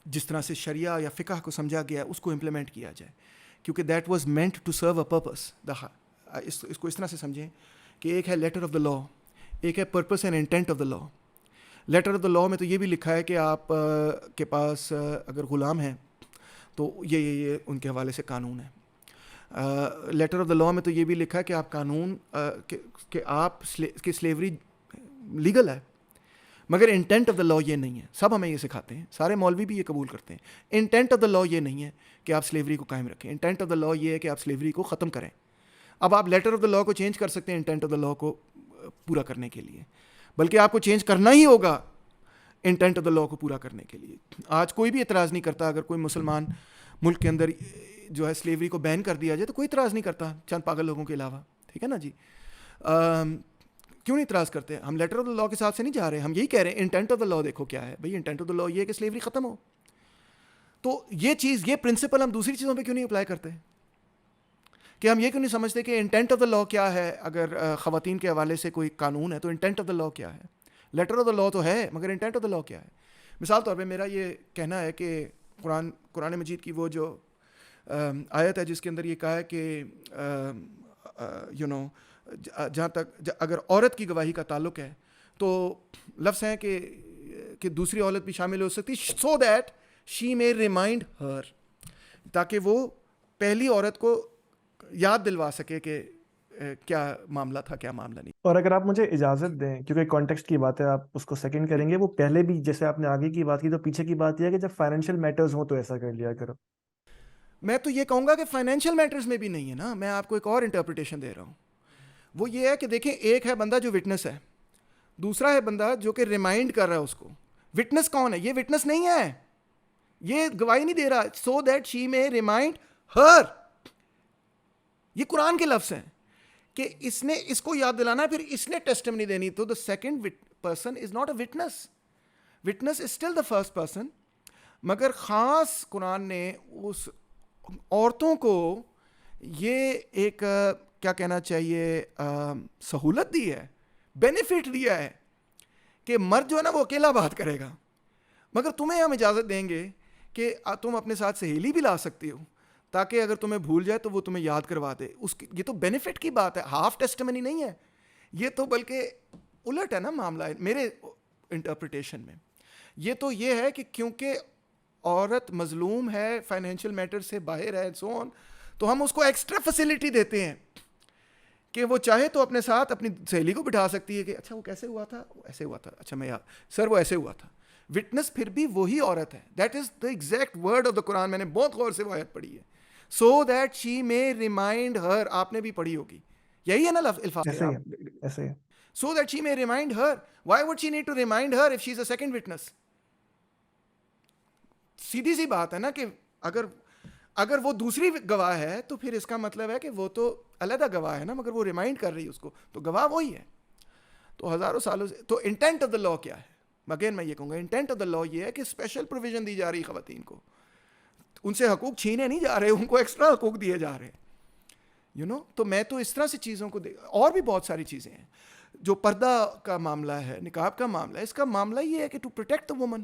جس طرح سے شریعہ یا فقہ کو سمجھا گیا ہے اس کو امپلیمنٹ کیا جائے, کیونکہ that was meant to serve a purpose. اس کو اس طرح سے سمجھیں کہ ایک ہے لیٹر آف دا لا, ایک ہے purpose and intent of the law. Letter of the law میں تو یہ بھی لکھا ہے کہ آپ کے پاس اگر غلام ہیں تو یہ ان کے حوالے سے قانون ہے. لیٹر آف دا لا میں تو یہ بھی لکھا ہے کہ آپ قانون کہ آپ کی سلیوری لیگل ہے, مگر انٹینٹ آف دا لا یہ نہیں ہے. سب ہمیں یہ سکھاتے ہیں, سارے مولوی بھی یہ قبول کرتے ہیں. انٹینٹ آف دا لا یہ نہیں ہے کہ آپ سلیوری کو قائم رکھیں, انٹینٹ آف دا لا یہ ہے کہ آپ سلیوری کو ختم کریں. اب آپ لیٹر آف دا لا کو چینج کر سکتے ہیں انٹینٹ آف دا لا کو پورا کرنے کے لیے, بلکہ آپ کو چینج کرنا ہی ہوگا انٹینٹ آف دا لا کو پورا کرنے کے لیے. آج کوئی بھی اعتراض نہیں کرتا اگر کوئی مسلمان ملک کے اندر جو ہے سلیوری کو بین کر دیا جائے, تو کوئی اعتراض نہیں کرتا چند پاگل لوگوں کے علاوہ, ٹھیک ہے نا جی. کیوں نہیں اعتراض کرتے؟ ہم لیٹر آف دا لا کے ساتھ سے نہیں جا رہے, ہم یہی کہہ رہے ہیں انٹینٹ آف دا لا دیکھو کیا ہے. بھائی انٹینٹ آف دا لا یہ ہے کہ سلیوری ختم ہو. تو یہ چیز, یہ پرنسپل ہم دوسری چیزوں پہ کیوں نہیں اپلائی کرتے کہ ہم یہ کیوں نہیں سمجھتے کہ انٹینٹ آف دا لا کیا ہے؟ اگر خواتین کے حوالے سے کوئی قانون ہے تو انٹینٹ آف دا لا کیا ہے؟ لیٹر آف دا لا تو ہے مگر انٹینٹ آف دا لا کیا ہے؟ مثال طور پہ میرا یہ کہنا ہے کہ قرآن مجید کی وہ جو آیت ہے جس کے اندر یہ کہا ہے کہ جہاں تک اگر عورت کی گواہی کا تعلق ہے تو لفظ ہیں کہ دوسری عورت بھی شامل ہو سکتی, سو دیٹ شی میں ریمائنڈ ہر, تاکہ وہ پہلی عورت کو یاد دلوا سکے کہ کیا معاملہ تھا کیا معاملہ نہیں. اور اگر آپ مجھے اجازت دیں, کیونکہ کانٹیکسٹ کی بات ہے, آپ اس کو سیکنڈ کریں گے, وہ پہلے بھی جیسے آپ نے آگے کی بات کی تو پیچھے کی بات یہ ہے کہ جب فائنینشیل میٹرز ہوں تو ایسا کر لیا کرو. میں تو یہ کہوں گا کہ فائنینشیل میٹرز میں بھی نہیں ہے نا, میں آپ کو ایک اور انٹرپریٹیشن دے رہا ہوں. وہ یہ ہے کہ دیکھیں, ایک ہے بندہ جو وٹنس ہے, دوسرا ہے بندہ جو کہ ریمائنڈ کر رہا ہے اس کو. وٹنس کون ہے؟ یہ وٹنس نہیں ہے, یہ گواہی نہیں دے رہا. سو دیٹ شی میں ریمائنڈ ہر, یہ قرآن کے لفظ ہیں کہ اس نے اس کو یاد دلانا ہے, پھر اس نے ٹیسٹمنی دینی. تو the second person is not a witness, witness is still the first person. مگر خاص قرآن نے اس عورتوں کو یہ ایک کیا کہنا چاہیے سہولت دی ہے, بینیفٹ دیا ہے کہ مرد جو ہے نا وہ اکیلا بات کرے گا, مگر تمہیں ہم اجازت دیں گے کہ تم اپنے ساتھ سہیلی بھی لا سکتی ہو تاکہ اگر تمہیں بھول جائے تو وہ تمہیں یاد کروا دے. یہ تو بینیفٹ کی بات ہے, ہاف ٹیسٹمنی نہیں ہے یہ, تو بلکہ الٹ ہے نا معاملہ میرے انٹرپریٹیشن میں. یہ تو یہ ہے کہ کیونکہ عورت مظلوم ہے, فائنینشیل میٹر سے باہر ہے, سو آن, تو ہم اس کو ایکسٹرا فیسلٹی دیتے ہیں کہ وہ چاہے تو اپنے ساتھ اپنی سہیلی کو بٹھا سکتی ہے کہ اچھا وہ کیسے ہوا تھا, وہ ایسے ہوا تھا, اچھا میں سر وہ ایسے ہوا تھا. وٹنس پھر بھی وہی عورت ہے. That is the exact word of the Quran, میں نے بہت غور سے وہ آیت پڑھی ہے. سو دیٹ شی میں ریمائنڈ ہر, آپ نے بھی پڑھی ہوگی, یہی ہے نا الفاظ, ایسے ہی. سو that she may remind her. Why would she need to remind her if she is a second witness? سیدھی سی بات ہے نا کہ اگر وہ دوسری گواہ ہے تو پھر اس کا مطلب ہے کہ وہ تو علیحدہ گواہ ہے نا, مگر وہ ریمائنڈ کر رہی ہے اس کو, تو گواہ وہی ہے. تو ہزاروں سالوں سے تو انٹینٹ آف دا لا کیا ہے؟ اگین میں یہ کہوں گا انٹینٹ آف دا لا یہ ہے کہ اسپیشل پروویژن دی جا رہی خواتین کو, ان سے حقوق چھینے نہیں جا رہے, ان کو ایکسٹرا حقوق دیے جا رہے ہیں. تو میں تو اس طرح سے چیزوں کو اور بھی بہت ساری چیزیں ہیں. جو پردہ کا معاملہ ہے, نقاب کا معاملہ ہے, اس کا معاملہ یہ ہے کہ ٹو پروٹیکٹ دا وومن.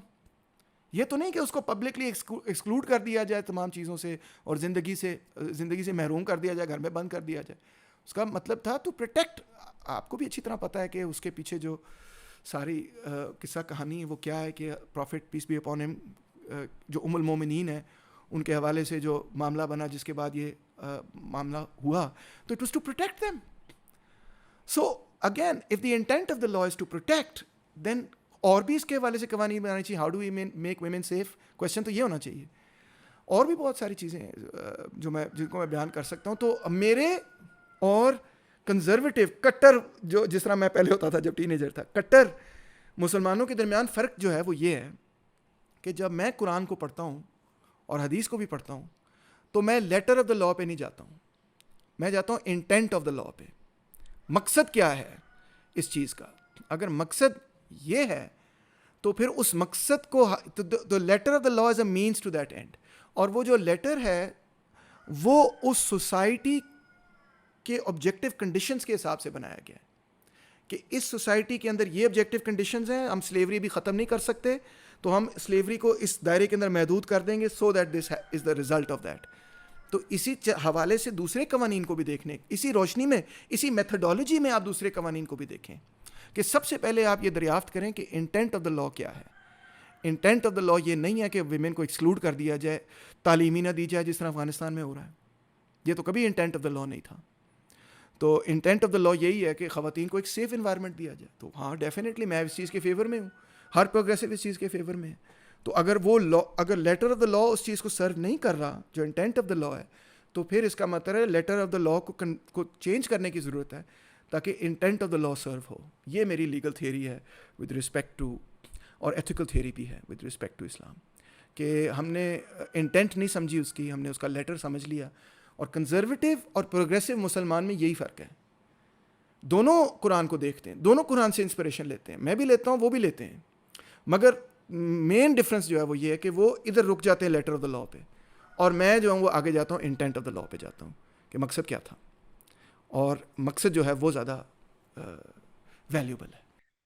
یہ تو نہیں کہ اس کو پبلکلی ایکسکلوڈ کر دیا جائے تمام چیزوں سے اور زندگی سے محروم کر دیا جائے, گھر میں بند کر دیا جائے. اس کا مطلب تھا ٹو پروٹیکٹ. آپ کو بھی اچھی طرح پتہ ہے کہ اس کے پیچھے جو ساری قصہ کہانی ہے وہ کیا ہے, کہ profit peace be upon him جو ام المومنین ہے ان کے حوالے سے جو معاملہ بنا, جس کے بعد یہ معاملہ ہوا, تو it was to protect them. So again if the intent of the law is to protect, دین اور بھی اس کے حوالے سے قوانین بنانے چاہیے. How do we make women safe? Question تو یہ ہونا چاہیے. اور بھی بہت ساری چیزیں ہیں جن کو میں بیان کر سکتا ہوں. تو میرے اور کنزرویٹو کٹر جو جس طرح میں پہلے ہوتا تھا جب ٹین ایجر تھا, کٹر مسلمانوں کے درمیان فرق جو ہے وہ یہ ہے کہ جب میں قرآن کو پڑھتا ہوں اور حدیث کو بھی پڑھتا ہوں تو میں لیٹر آف دا لا پہ نہیں جاتا ہوں, میں جاتا ہوں انٹینٹ آف دا لا پہ. مقصد کیا ہے اس چیز کا. اگر مقصد یہ ہے تو پھر اس مقصد کو the letter of the law is a means to that end. اور وہ جو لیٹر ہے وہ اس سوسائٹی کے آبجیکٹو کنڈیشنز کے حساب سے بنایا گیا ہے کہ اس سوسائٹی کے اندر یہ آبجیکٹو کنڈیشنز ہیں, ہم سلیوری بھی ختم نہیں کر سکتے تو ہم سلیوری کو اس دائرے کے اندر محدود کر دیں گے, so that this is the result of that. تو اسی حوالے سے دوسرے قوانین کو بھی دیکھنے, اسی روشنی میں, اسی میتھڈالوجی میں آپ دوسرے قوانین کو بھی دیکھیں کہ سب سے پہلے آپ یہ دریافت کریں کہ انٹینٹ آف دا لا کیا ہے. انٹینٹ آف دا لا یہ نہیں ہے کہ ویمن کو ایکسکلوڈ کر دیا جائے, تعلیم ہی نہ دی جائے جس طرح افغانستان میں ہو رہا ہے. یہ تو کبھی انٹینٹ آف دا لا نہیں تھا. تو انٹینٹ آف دا لا یہی ہے کہ خواتین کو ایک سیف انوائرمنٹ دیا جائے. تو ہاں ڈیفینیٹلی میں اس چیز کے فیور میں ہوں, ہر پروگریسو اس چیز کے فیور میں ہے. تو اگر وہ لا, اگر لیٹر آف دا لا اس چیز کو سرو نہیں کر رہا جو انٹینٹ آف دا لا ہے, تو پھر اس کا مطلب ہے لیٹر آف دا لا کو چینج کرنے کی ضرورت ہے تاکہ انٹینٹ آف دا لا سرو ہو. یہ میری لیگل تھیوری ہے ود رسپیکٹ ٹو, اور ایتھیکل تھیوری بھی ہے ود رسپیکٹ ٹو اسلام, کہ ہم نے انٹینٹ نہیں سمجھی اس کی, ہم نے اس کا لیٹر سمجھ لیا. اور کنزرویٹو اور پروگریسو مسلمان میں یہی فرق ہے. دونوں قرآن کو دیکھتے ہیں, دونوں قرآن سے انسپریشن لیتے ہیں, میں بھی لیتا ہوں وہ بھی لیتے ہیں, مگر مین ڈفرینس جو ہے وہ یہ ہے کہ وہ ادھر رک جاتے ہیں لیٹر آف دا لا پہ, اور میں جو ہوں وہ آگے جاتا ہوں انٹینٹ آف دا لا پہ جاتا ہوں کہ مقصد کیا تھا, اور مقصد جو ہے وہ زیادہ ویلیوبل ہے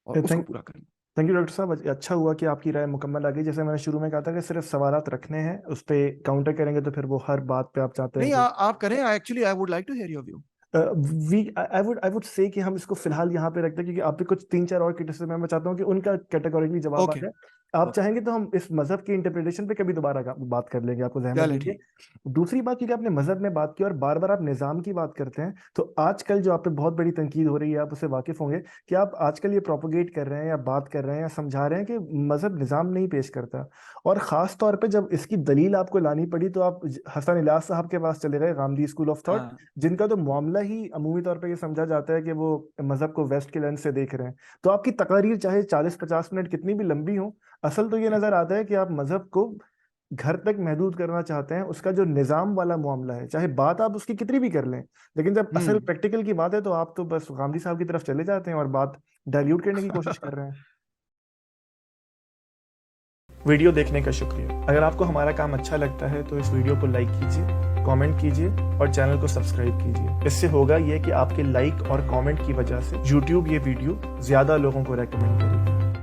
اور اس کو پورا کرنا. تھینک یو ڈاکٹر صاحب, اچھا ہوا کہ آپ کی رائے مکمل آ گئی. جیسے میں نے شروع میں کہا تھا کہ صرف سوالات رکھنے ہیں, اس پہ کاؤنٹر کریں گے تو پھر وہ ہر بات پہ آپ چاہتے ہیں نہیں آپ کریں. Actually I would like to hear your view. I would say کہ ہم اس کو فی الحال یہاں پہ رکھتے ہیں کیونکہ آپ پہ کچھ 3-4 اور کرٹیسزم میں چاہتا ہوں کہ ان کا کیٹیگوریکلی جواب آ جائے. آپ چاہیں گے تو ہم اس مذہب کی انٹرپریٹیشن پہ کبھی دوبارہ بات کر لیں گے, آپ کو زحمت دیں گے. دوسری بات, کیونکہ آپ نے مذہب میں بات کی اور بار بار آپ نظام کی بات کرتے ہیں, تو آج کل جو آپ پہ بہت بڑی تنقید ہو رہی ہے, آپ اسے واقف ہوں گے کہ آپ آج کل یہ پروپوگیٹ کر رہے ہیں یا بات کر رہے ہیں یا سمجھا رہے ہیں کہ مذہب نظام نہیں پیش کرتا. اور خاص طور پہ جب اس کی دلیل آپ کو لانی پڑی تو آپ حسن الیاس صاحب کے پاس چلے گئے, غامدی اسکول آف تھاٹ, جن کا تو معاملہ ہی عمومی طور پہ یہ سمجھا جاتا ہے کہ وہ مذہب کو ویسٹ کے لینس سے دیکھ رہے ہیں. تو آپ کی تقاریر چاہے 40-50 منٹ کتنی بھی لمبی ہوں, اصل تو یہ نظر آتا ہے کہ آپ مذہب کو گھر تک محدود کرنا چاہتے ہیں. اس کا جو نظام والا معاملہ ہے, چاہے بات آپ اس کی کتنی بھی کر لیں, لیکن جب اصل پریکٹیکل کی بات ہے تو آپ تو بس غامدی صاحب کی طرف چلے جاتے ہیں اور بات ڈائلیوٹ کرنے کی کوشش کر رہے ہیں. ویڈیو دیکھنے کا شکریہ. اگر آپ کو ہمارا کام اچھا لگتا ہے تو اس ویڈیو کو لائک کیجیے, کامنٹ کیجیے اور چینل کو سبسکرائب کیجیے. اس سے ہوگا یہ کہ آپ کے لائک اور کامنٹ کی وجہ سے یوٹیوب یہ ویڈیو زیادہ لوگوں کو ریکمینڈ کرے گا.